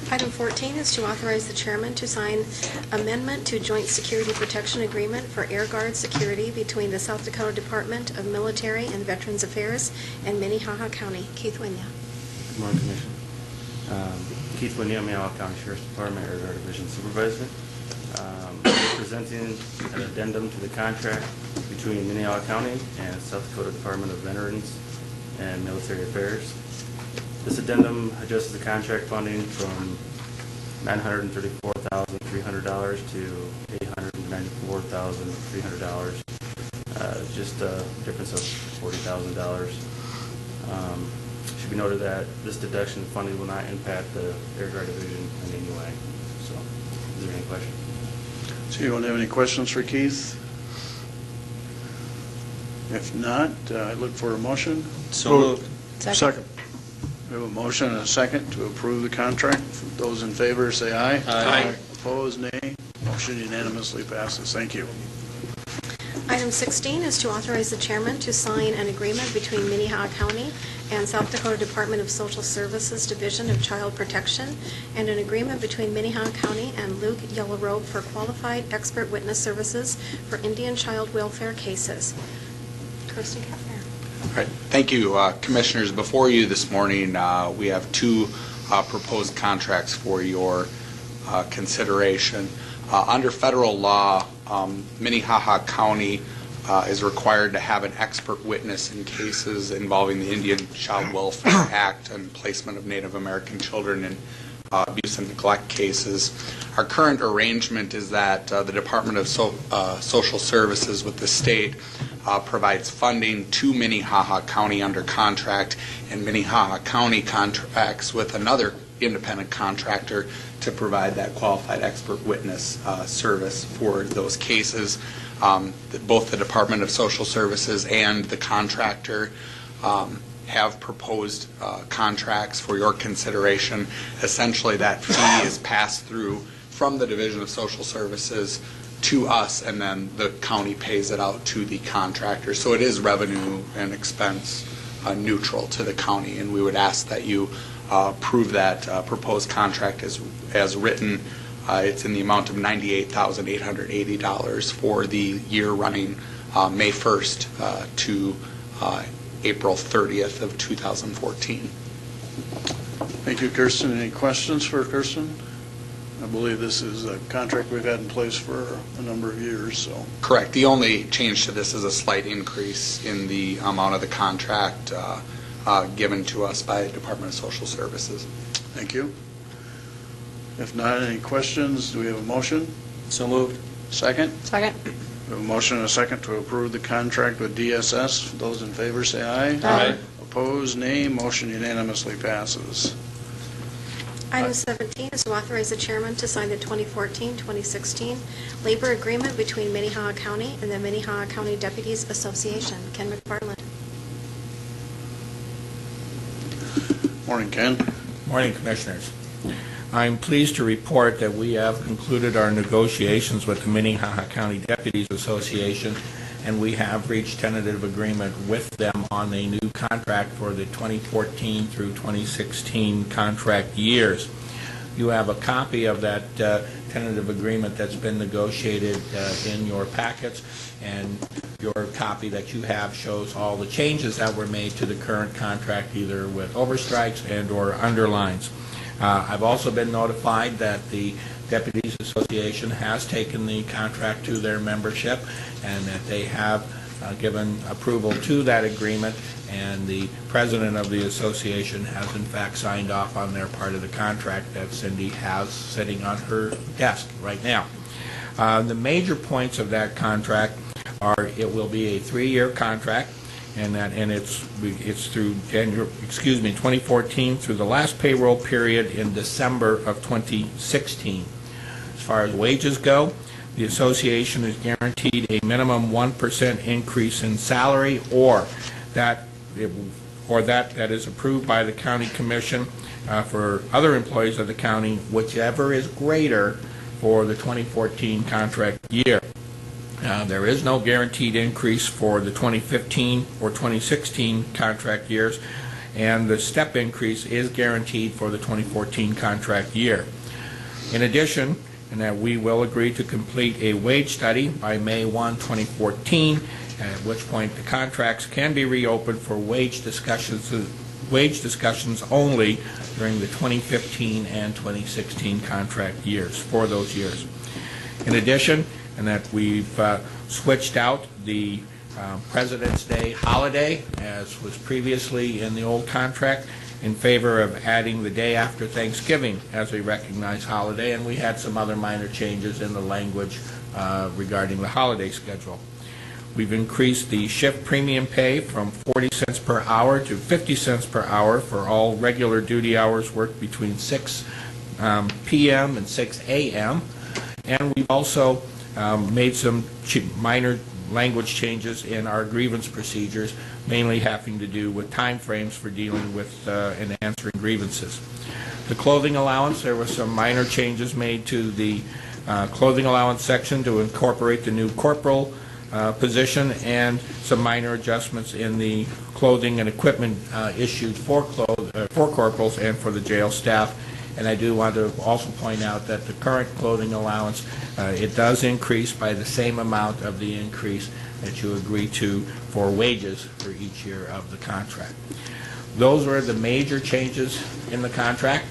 Item 14 is to authorize the chairman to sign amendment to Joint Security Protection Agreement for Air Guard security between the South Dakota Department of Military and Veterans Affairs and Minnehaha County. Keith Winya. Good morning, Commission. Keith Winya, Minnehaha County Sheriff's Department, Air Guard Division Supervisor. We're presenting an addendum to the contract between Minnehaha County and South Dakota Department of Veterans and Military Affairs. This addendum adjusts the contract funding from $934,300 to $894,300. Just a difference of $40,000. Should be noted that this deduction funding will not impact the Air Guard Division in any way. So, is there any questions? So you don't have any questions for Keith? If not, I look for a motion. So moved. Second. We have a motion and a second to approve the contract. Those in favor say aye. Aye. Opposed, nay. Motion unanimously passes. Thank you. Item 16 is to authorize the chairman to sign an agreement between Minnehaha County and South Dakota Department of Social Services Division of Child Protection, and an agreement between Minnehaha County and Luke Yellow Robe for qualified expert witness services for Indian child welfare cases. Kirsten Kaffner. All right. Thank you, Commissioners. Before you this morning, we have two proposed contracts for your consideration. Under federal law, Minnehaha County is required to have an expert witness in cases involving the Indian Child Welfare Act and placement of Native American children in abuse and neglect cases. Our current arrangement is that the Department of Social Services with the state provides funding to Minnehaha County under contract, and Minnehaha County contracts with another independent contractor to provide that qualified expert witness service for those cases. Both the Department of Social Services and the contractor have proposed contracts for your consideration. Essentially, that fee is passed through from the Division of Social Services to us, and then the county pays it out to the contractor. So it is revenue and expense neutral to the county, and we would ask that you approve that proposed contract as written. It's in the amount of $98,880 for the year running May 1st to April 30th of 2014. Thank you, Kirsten. Any questions for Kirsten? I believe this is a contract we've had in place for a number of years. So correct. The only change to this is a slight increase in the amount of the contract given to us by the Department of Social Services. Thank you. If not, any questions? Do we have a motion? So moved. Second? Second. We have a motion and a second to approve the contract with DSS. Those in favor say aye. Aye. Opposed, nay. Motion unanimously passes. Item 17 is to authorize the chairman to sign the 2014-2016 labor agreement between Minnehaha County and the Minnehaha County Deputies Association. Ken McFarland. Morning, Ken. Morning, Commissioners. I'm pleased to report that we have concluded our negotiations with the Minnehaha County Deputies Association, and we have reached tentative agreement with them on a new contract for the 2014 through 2016 contract years. You have a copy of that tentative agreement that's been negotiated in your packets, and your copy that you have shows all the changes that were made to the current contract, either with overstrikes and or underlines. I've also been notified that the Deputies Association has taken the contract to their membership and that they have given approval to that agreement, and the president of the association has in fact signed off on their part of the contract that Cindy has sitting on her desk right now. The major points of that contract are it will be a 3-year contract, and it's through 2014 through the last payroll period in December of 2016. As far as wages go, the association is guaranteed a minimum 1% increase in salary, or that is approved by the county commission for other employees of the county, whichever is greater for the 2014 contract year. There is no guaranteed increase for the 2015 or 2016 contract years, and the step increase is guaranteed for the 2014 contract year. In addition, and that we will agree to complete a wage study by May 1, 2014, at which point the contracts can be reopened for wage discussions only during the 2015 and 2016 contract years, for those years. In addition, and that we've switched out the President's Day holiday, as was previously in the old contract, in favor of adding the day after Thanksgiving as a recognized holiday, and we had some other minor changes in the language regarding the holiday schedule. We've increased the shift premium pay from 40 cents per hour to 50 cents per hour for all regular duty hours worked between 6 p.m. and 6 a.m. And we've also made some minor language changes in our grievance procedures, mainly having to do with time frames for dealing with and answering grievances. The clothing allowance, there were some minor changes made to the clothing allowance section to incorporate the new corporal position, and some minor adjustments in the clothing and equipment issued for corporals and for the jail staff. And I do want to also point out that the current clothing allowance, it does increase by the same amount of the increase that you agree to for wages for each year of the contract. Those were the major changes in the contract.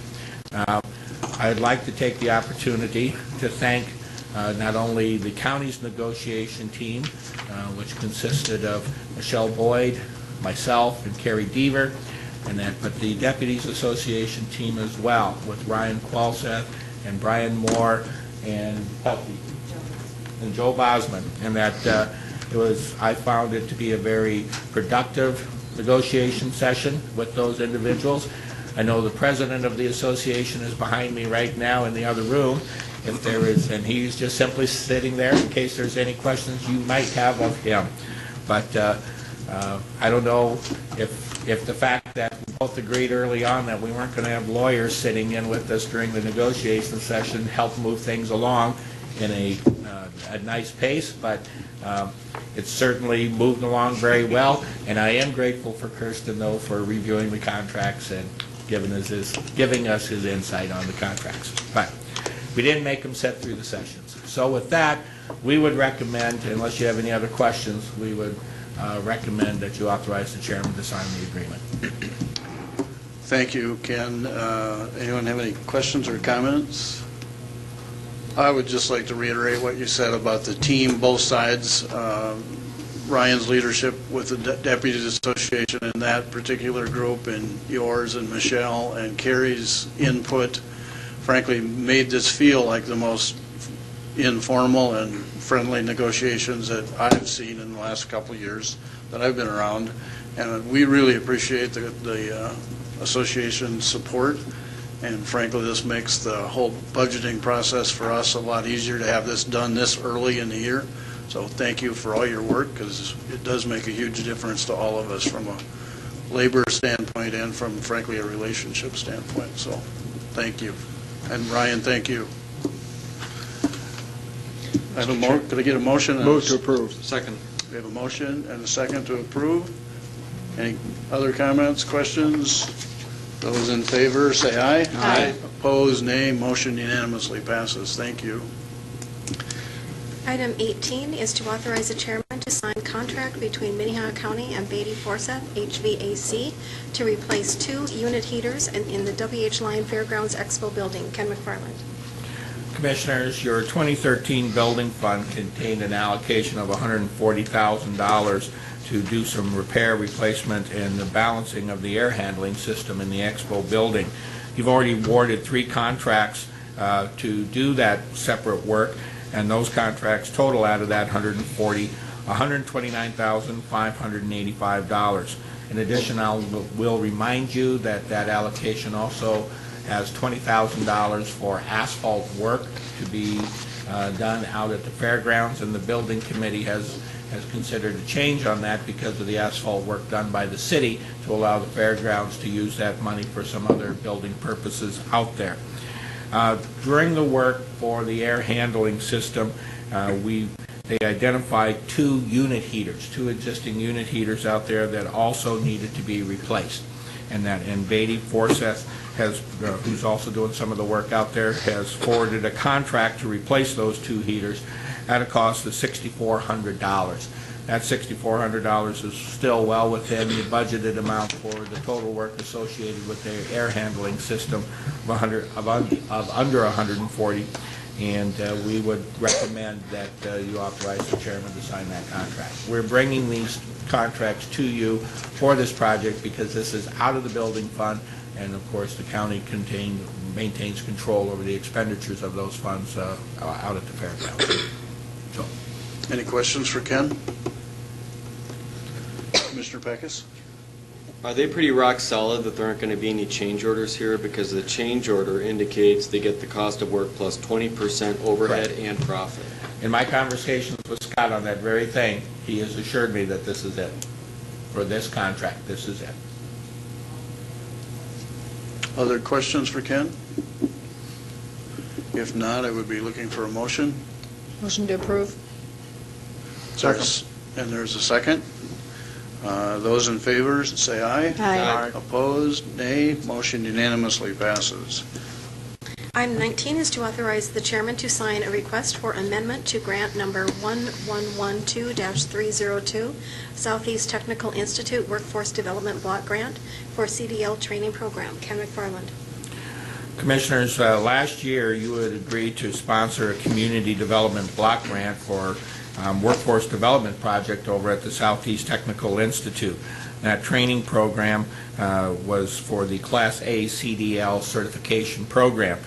I'd like to take the opportunity to thank not only the county's negotiation team, which consisted of Michelle Boyd, myself, and Carrie Deaver, but the Deputies Association team as well, with Ryan Qualseth and Brian Moore and Joe Bosman, and that I found it to be a very productive negotiation session with those individuals. I know the president of the association is behind me right now in the other room, if there is, and he's just simply sitting there in case there's any questions you might have of him. But I don't know if the fact that we both agreed early on that we weren't going to have lawyers sitting in with us during the negotiation session helped move things along in a nice pace, but it's certainly moved along very well, and I am grateful for Kirsten, though, for reviewing the contracts and giving us his insight on the contracts. But we didn't make him sit through the sessions. So with that, we would recommend, unless you have any other questions, we would recommend that you authorize the chairman to sign the agreement. Thank you, Ken. Anyone have any questions or comments? I would just like to reiterate what you said about the team, both sides. Ryan's leadership with the Deputies Association in that particular group, and yours and Michelle and Carrie's input, frankly, made this feel like the most informal and friendly negotiations that I've seen in the last couple of years that I've been around. And we really appreciate the association's support. And frankly, this makes the whole budgeting process for us a lot easier to have this done this early in the year. So thank you for all your work, because it does make a huge difference to all of us from a labor standpoint and from, frankly, a relationship standpoint. So thank you. And Ryan, thank you. Could I get a motion? Move to approve. Second. We have a motion and a second to approve. Any other comments, questions? Those in favor, say aye. Aye. Opposed, nay. Motion unanimously passes. Thank you. Item 18 is to authorize the chairman to sign contract between Minnehaha County and Beatty Forsyth HVAC to replace 2 unit heaters in the WH Line Fairgrounds Expo building. Ken McFarland. Commissioners, your 2013 building fund contained an allocation of $140,000 to do some repair, replacement, and the balancing of the air handling system in the Expo building. You've already awarded 3 contracts to do that separate work, and those contracts total out of that $129,585. In addition, will remind you that that allocation also has $20,000 for asphalt work to be done out at the fairgrounds, and the building committee has considered a change on that because of the asphalt work done by the city to allow the fairgrounds to use that money for some other building purposes out there. During the work for the air handling system, they identified 2 unit heaters, 2 existing unit heaters out there that also needed to be replaced. And Beatty Forsyth who's also doing some of the work out there, has forwarded a contract to replace those 2 heaters at a cost of $6,400. That $6,400 is still well within the budgeted amount for the total work associated with the air handling system of under $140, and we would recommend that you authorize the chairman to sign that contract. We're bringing these contracts to you for this project because this is out of the building fund, and of course the county maintains control over the expenditures of those funds out at the fairgrounds. So. Any questions for Ken? Commissioner Peckus? Are they pretty rock solid that there aren't going to be any change orders here? Because the change order indicates they get the cost of work plus 20% overhead Correct. And profit. In my conversations with Scott on that very thing, he has assured me that this is it. For this contract, this is it. Other questions for Ken? If not, I would be looking for a motion. Motion to approve. Second. And there's a second. Those in favor, say aye. Aye. Opposed, nay. Motion unanimously passes. Item 19 is to authorize the chairman to sign a request for amendment to grant number 1112-302, Southeast Technical Institute Workforce Development Block Grant for CDL training program. Ken McFarland. Commissioners, last year you had agreed to sponsor a community development block grant for workforce development project over at the Southeast Technical Institute. That training program was for the Class A CDL certification program.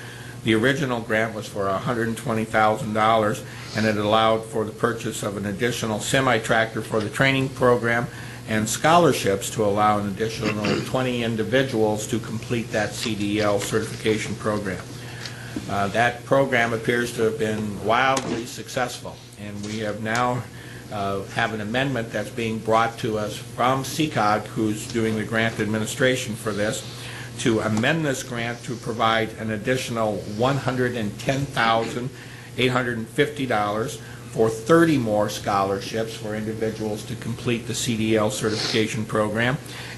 The original grant was for $120,000, and it allowed for the purchase of an additional semi-tractor for the training program and scholarships to allow an additional 20 individuals to complete that CDL certification program. That program appears to have been wildly successful, and we have now have an amendment that's being brought to us from CCOG, who's doing the grant administration for this, to amend this grant to provide an additional $110,850 for 30 more scholarships for individuals to complete the CDL certification program,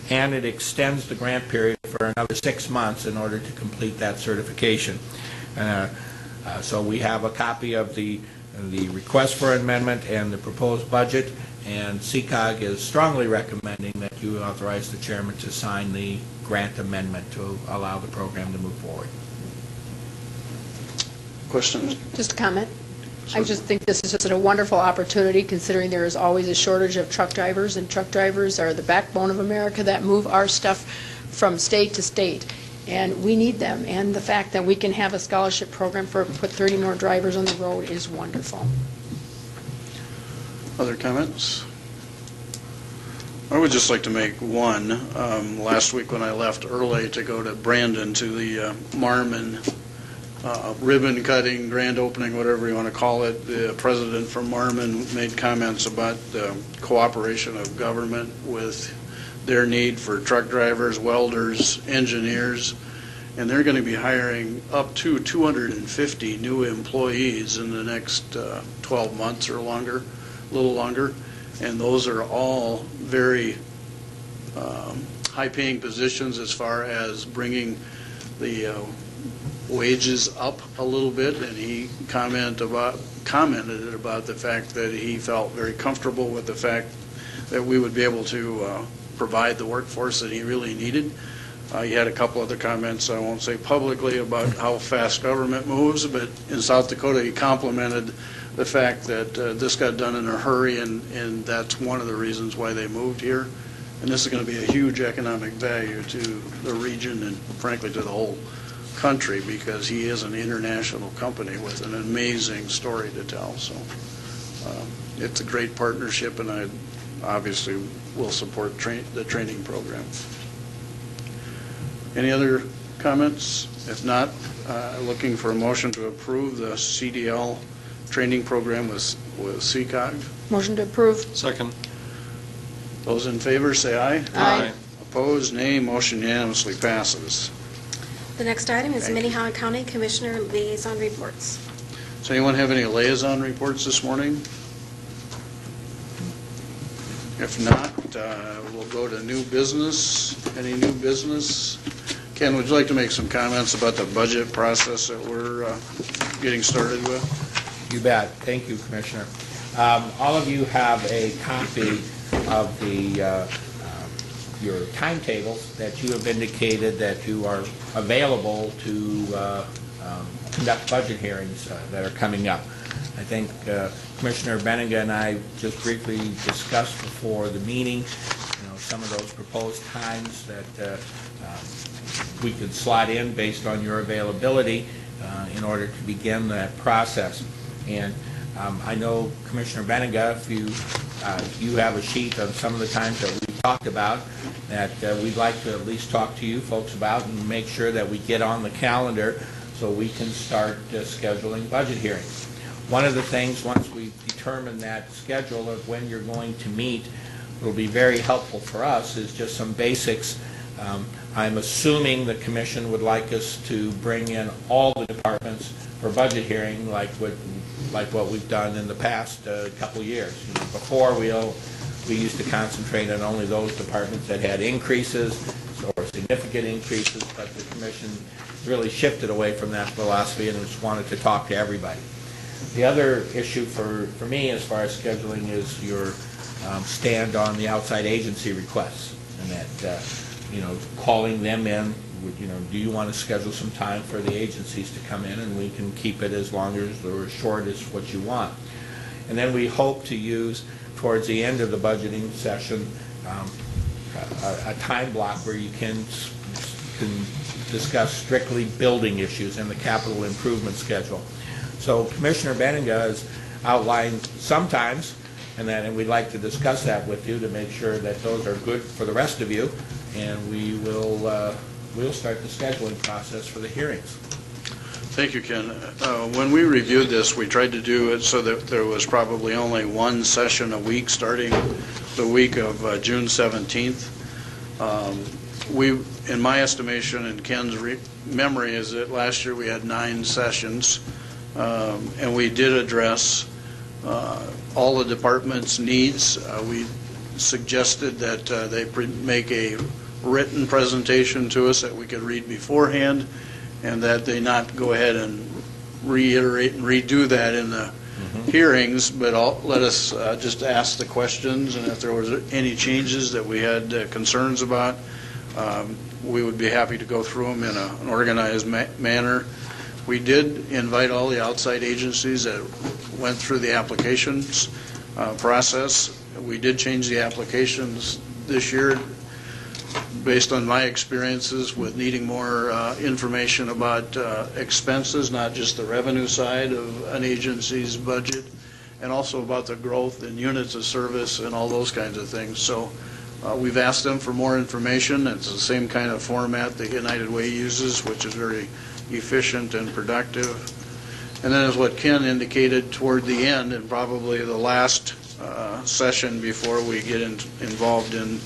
and it extends the grant period for another 6 months in order to complete that certification. So we have a copy of the request for amendment and the proposed budget, and CCOG is strongly recommending that you authorize the chairman to sign the grant amendment to allow the program to move forward. Questions? Just a comment. I just think this is just a wonderful opportunity, considering there is always a shortage of truck drivers, and truck drivers are the backbone of America that move our stuff from state to state, and we need them. And the fact that we can have a scholarship program for put 30 more drivers on the road is wonderful. Other comments? I would just like to make one. Last week when I left early to go to Brandon to the Marmon ribbon cutting, grand opening, whatever you want to call it, the president from Marmon made comments about the cooperation of government with their need for truck drivers, welders, engineers, and they're going to be hiring up to 250 new employees in the next 12 months or longer, a little longer. And those are all very high-paying positions as far as bringing the wages up a little bit, and he commented about the fact that he felt very comfortable with the fact that we would be able to provide the workforce that he really needed. He had a couple other comments I won't say publicly about how fast government moves, but in South Dakota he complimented the fact that this got done in a hurry, and that's one of the reasons why they moved here. And this is going to be a huge economic value to the region and frankly to the whole country, because he is an international company with an amazing story to tell. So it's a great partnership, and I obviously will support the training program. Any other comments? If not, looking for a motion to approve the CDL training program with CCOG. Motion to approve. Second. Those in favor say aye. Aye. Opposed, nay. Motion unanimously passes. The next item is Thank you. Minnehaha County Commissioner Liaison Reports. Does anyone have any liaison reports this morning? If not, we'll go to new business. Any new business? Ken, would you like to make some comments about the budget process that we're getting started with? You bet. Thank you, Commissioner. All of you have a copy of your timetables that you have indicated that you are available to conduct budget hearings that are coming up. I think Commissioner Benega and I just briefly discussed before the meeting, some of those proposed times that we could slot in based on your availability in order to begin that process. And I know, Commissioner Benega, if you have a sheet of some of the times that we've talked about that we'd like to at least talk to you folks about and make sure that we get on the calendar so we can start scheduling budget hearings. One of the things, once we determine that schedule of when you're going to meet, will be very helpful for us is just some basics. I'm assuming the Commission would like us to bring in all the departments for budget hearing like what we've done in the past couple of years. Before, we used to concentrate on only those departments that had increases or significant increases, but the Commission really shifted away from that philosophy and just wanted to talk to everybody. The other issue for me as far as scheduling is your stand on the outside agency requests, and that calling them in. Do you want to schedule some time for the agencies to come in, and we can keep it as long as or as short as what you want. And then we hope to use towards the end of the budgeting session a time block where you can discuss strictly building issues and the capital improvement schedule. So Commissioner Benega has outlined sometimes, and we'd like to discuss that with you to make sure that those are good for the rest of you, and we'll start the scheduling process for the hearings. Thank you, Ken. When we reviewed this, we tried to do it so that there was probably only one session a week starting the week of June 17th. In my estimation and Ken's memory is that last year we had 9 sessions, and we did address all the departments' needs. We suggested that they make a written presentation to us that we could read beforehand, and that they not go ahead and reiterate and redo that in the hearings, but let us just ask the questions, and if there was any changes that we had concerns about, we would be happy to go through them in an organized manner. We did invite all the outside agencies that went through the applications process. We did change the applications this year based on my experiences with needing more information about expenses, not just the revenue side of an agency's budget, and also about the growth in units of service and all those kinds of things. So we've asked them for more information. It's the same kind of format that United Way uses, which is very efficient and productive. And then as what Ken indicated toward the end, and probably the last session before we get involved in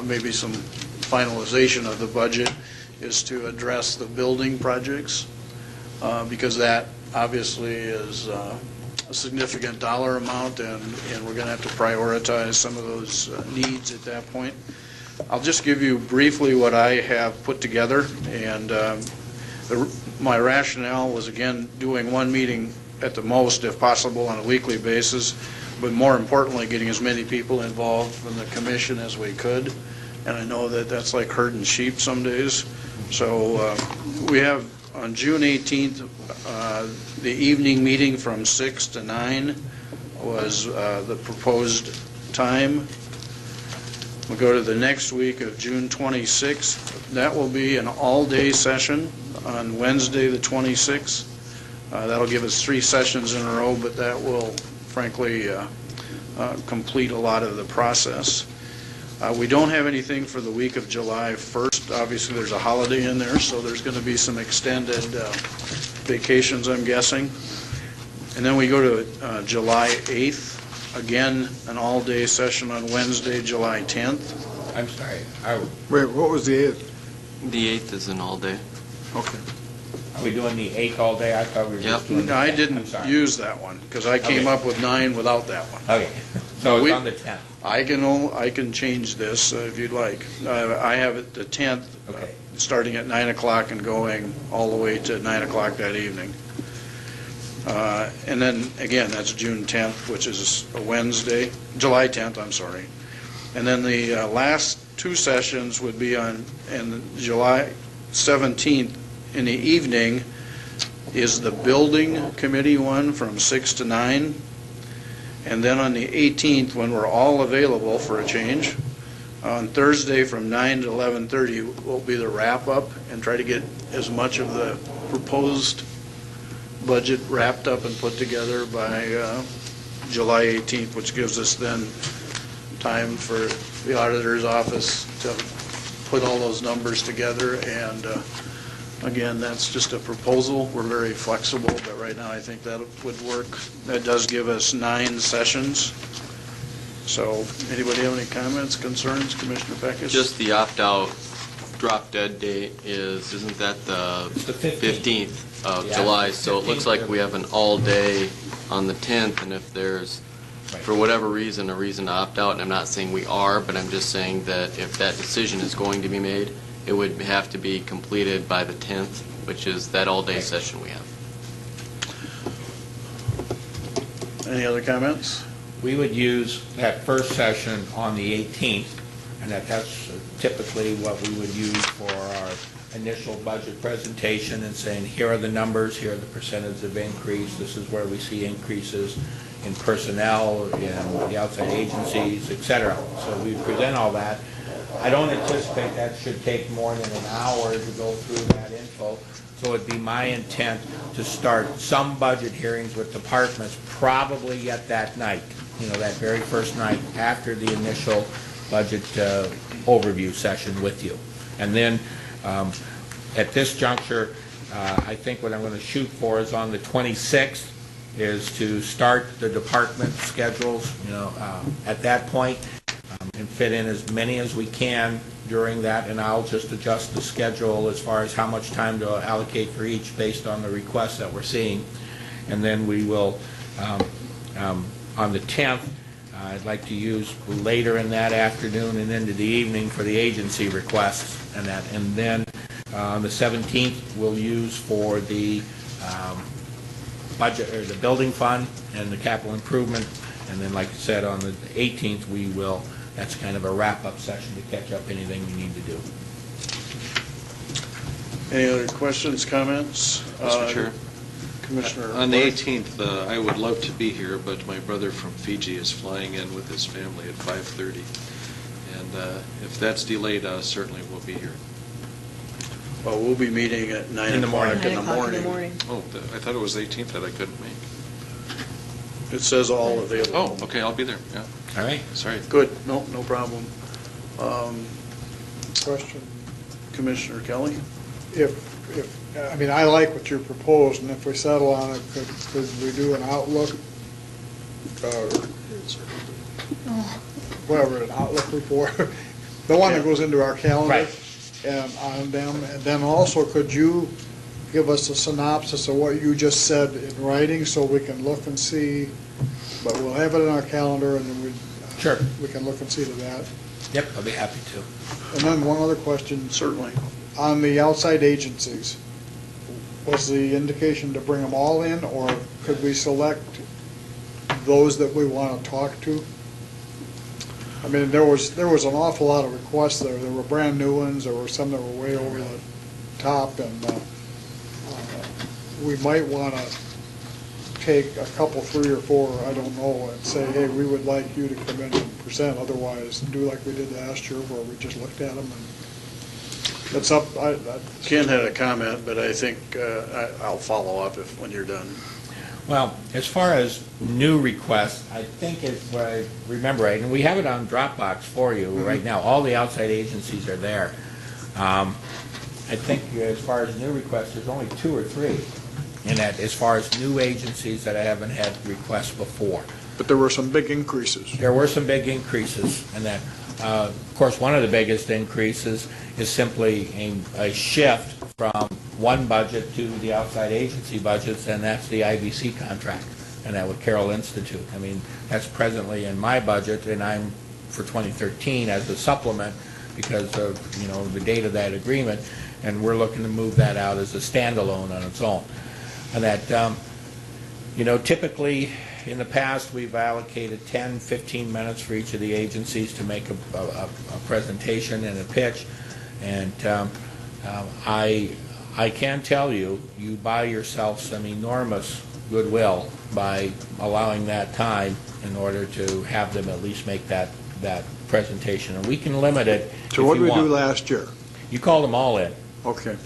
maybe some finalization of the budget, is to address the building projects, because that obviously is a significant dollar amount, and we're going to have to prioritize some of those needs at that point. I'll just give you briefly what I have put together, and my rationale was, again, doing one meeting at the most, if possible, on a weekly basis, but more importantly, getting as many people involved from the commission as we could. And I know that that's like herding sheep some days. So we have on June 18th, the evening meeting from 6 to 9 was the proposed time. We go to the next week of June 26th. That will be an all-day session on Wednesday, the 26th. That'll give us 3 sessions in a row, but that will, frankly, complete a lot of the process. We don't have anything for the week of July 1st. Obviously, there's a holiday in there, so there's going to be some extended vacations, I'm guessing. And then we go to July 8th. Again, an all-day session on Wednesday, July 10th. I'm sorry. Wait, what was the 8th? The 8th is an all-day. Okay. Are we doing the 8th all day? I thought we were just doing the 10th. No, I didn't use that one, because I came up with 9 without that one. Okay, so it's on the 10th. I can change this if you'd like. I have it the 10th, starting at 9 o'clock and going all the way to 9 o'clock that evening. And then, again, that's June 10th, which is a Wednesday, July 10th, I'm sorry. And then the last 2 sessions would be on, and July 17th in the evening is the building committee one from 6 to 9. And then on the 18th, when we're all available for a change, on Thursday from 9 to 11:30 will be the wrap-up, and try to get as much of the proposed budget wrapped up and put together by July 18th, which gives us then time for the auditor's office to put all those numbers together. And again, that's just a proposal. We're very flexible, but right now I think that would work. That does give us 9 sessions. So anybody have any comments, concerns, Commissioner Peckus? Just the opt-out drop dead date isn't that the 15th of July? So it looks like we have an all-day on the 10th, and if there's, for whatever reason, a reason to opt out, and I'm not saying we are, but I'm just saying that if that decision is going to be made, it would have to be completed by the 10th, which is that all-day session we have. Any other comments? We would use that first session on the 18th, and that's typically what we would use for our initial budget presentation and saying, here are the numbers, here are the percentages of increase, this is where we see increases in personnel, in the outside agencies, et cetera. So we present all that. I don't anticipate that should take more than an hour to go through that info. So it'd be my intent to start some budget hearings with departments probably yet that night, that very first night after the initial budget overview session with you. And then at this juncture, I think what I'm going to shoot for is on the 26th is to start the department schedules, at that point, and fit in as many as we can during that, and I'll just adjust the schedule as far as how much time to allocate for each based on the requests that we're seeing. And then we will, on the 10th, I'd like to use later in that afternoon and into the evening for the agency requests and that. And then on the 17th, we'll use for the budget, or the building fund and the capital improvement. And then, like I said, on the 18th, we will, that's kind of a wrap-up session to catch up anything we need to do. Any other questions, comments? Mr. Chair. Commissioner. On the 18th, I would love to be here, but my brother from Fiji is flying in with his family at 5:30. And if that's delayed, certainly we'll be here. Well, we'll be meeting at 9 o'clock in the morning. Oh, I thought it was the 18th that I couldn't make. It says all available. Oh, okay, I'll be there, yeah. All right. Sorry. Good, no problem. Question, Commissioner Kelly? I like what you proposed, and if we settle on it, could we do an outlook? Whatever, an outlook report, the one that goes into our calendar. Right. And on them, and then also could you give us a synopsis of what you just said in writing so we can look and see, but we'll have it in our calendar and then Sure. we can look and see to that. Yep, I'll be happy to. And then one other question. Certainly. On the outside agencies, was the indication to bring them all in, or could we select those that we want to talk to? I mean, there was an awful lot of requests there. There were brand new ones, there were some that were way over the top, and we might want to take a couple, 3 or 4, I don't know, and say, hey, we would like you to come in and present, otherwise do like we did last year where we just looked at them and it's up. Ken had a comment, but I think I'll follow up when you're done. Well, as far as new requests, I think what I remember right, and we have it on Dropbox for you right now. All the outside agencies are there. I think as far as new requests, there's only 2 or 3 in that, as far as new agencies that I haven't had requests before. But there were some big increases. There were some big increases, and that, of course, one of the biggest increases is simply a shift from one budget to the outside agency budgets, and that's the IBC contract, and that with Carroll Institute. I mean, that's presently in my budget, and I'm for 2013 as a supplement because of, the date of that agreement, and we're looking to move that out as a standalone on its own. And that, typically in the past, we've allocated 10, 15 minutes for each of the agencies to make a presentation and a pitch. And I can tell you, you buy yourself some enormous goodwill by allowing that time in order to have them at least make that presentation. And we can limit it. So what did we do last year? You called them all in. Okay.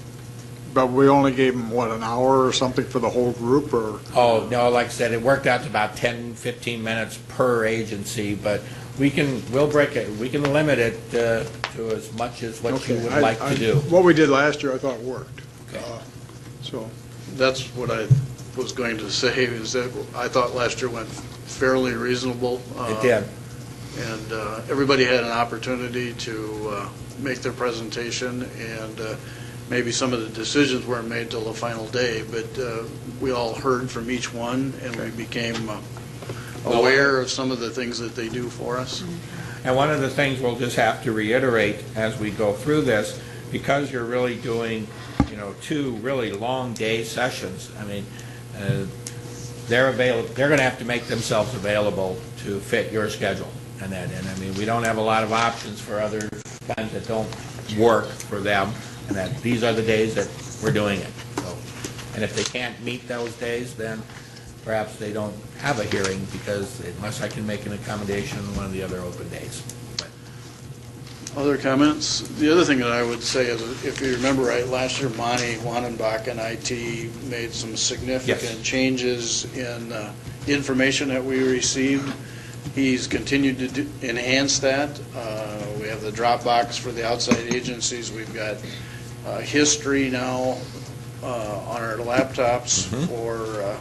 But we only gave them, an hour or something for the whole group, or? Oh, no, like I said, it worked out to about 10, 15 minutes per agency, but we'll break it, we can limit it to as much as what you would like to do. What we did last year, I thought worked. Okay. So that's what I was going to say, is that I thought last year went fairly reasonable. It did. And everybody had an opportunity to make their presentation, and maybe some of the decisions weren't made till the final day, but we all heard from each one, and we became aware of some of the things that they do for us. And one of the things we'll just have to reiterate as we go through this, because you're really doing, 2 really long day sessions, I mean, they're going to have to make themselves available to fit your schedule. And I mean, we don't have a lot of options for other times that don't work for them, and that these are the days that we're doing it. So, and if they can't meet those days, then perhaps they don't have a hearing, because unless I can make an accommodation on one of the other open days. Other comments? The other thing that I would say is, if you remember right, last year Monty Wanenbach and IT made some significant changes in information that we received. He's continued to enhance that. We have the Dropbox for the outside agencies. We've got history now on our laptops for,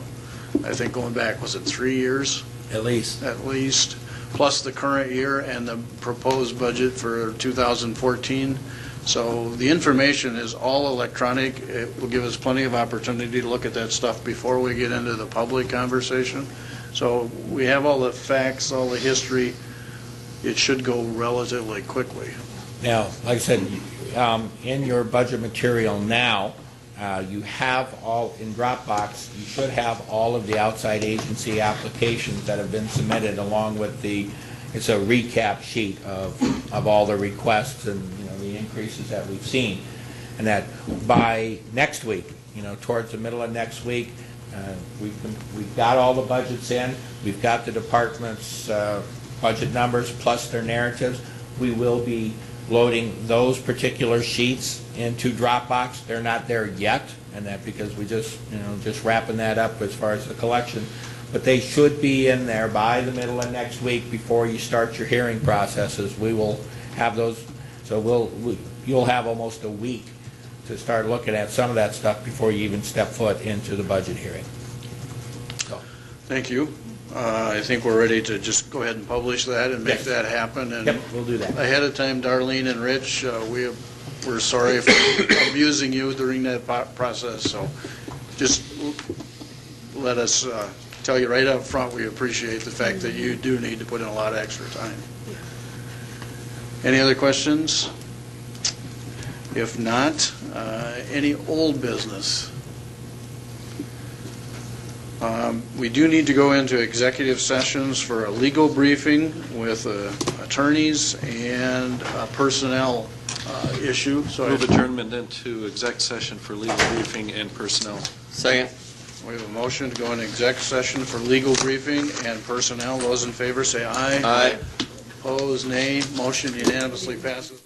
I think going back, was it 3 years? At least. At least, plus the current year and the proposed budget for 2014. So the information is all electronic. It will give us plenty of opportunity to look at that stuff before we get into the public conversation. So we have all the facts, all the history. It should go relatively quickly. Now, like I said, in your budget material now, you have all, in Dropbox, you should have all of the outside agency applications that have been submitted, along with it's a recap sheet of all the requests and, the increases that we've seen. And that by next week, towards the middle of next week, we've got all the budgets in, we've got the department's budget numbers plus their narratives. We will be loading those particular sheets into Dropbox. They're not there yet, and that because we just wrapping that up as far as the collection. But they should be in there by the middle of next week before you start your hearing processes. We will have those, so you'll have almost a week to start looking at some of that stuff before you even step foot into the budget hearing. Thank you. I think we're ready to just go ahead and publish that and make that happen. And yep, we'll do that. Ahead of time, Darlene and Rich, we we're sorry for abusing you during that process, so just let us tell you right up front, we appreciate the fact that you do need to put in a lot of extra time. Any other questions? If not, any old business? We do need to go into executive sessions for a legal briefing with attorneys and a personnel issue. So Move adjournment into exec session for legal briefing and personnel. Second. We have a motion to go into exec session for legal briefing and personnel. Those in favor say aye. Aye. Opposed, nay. Motion unanimously passes.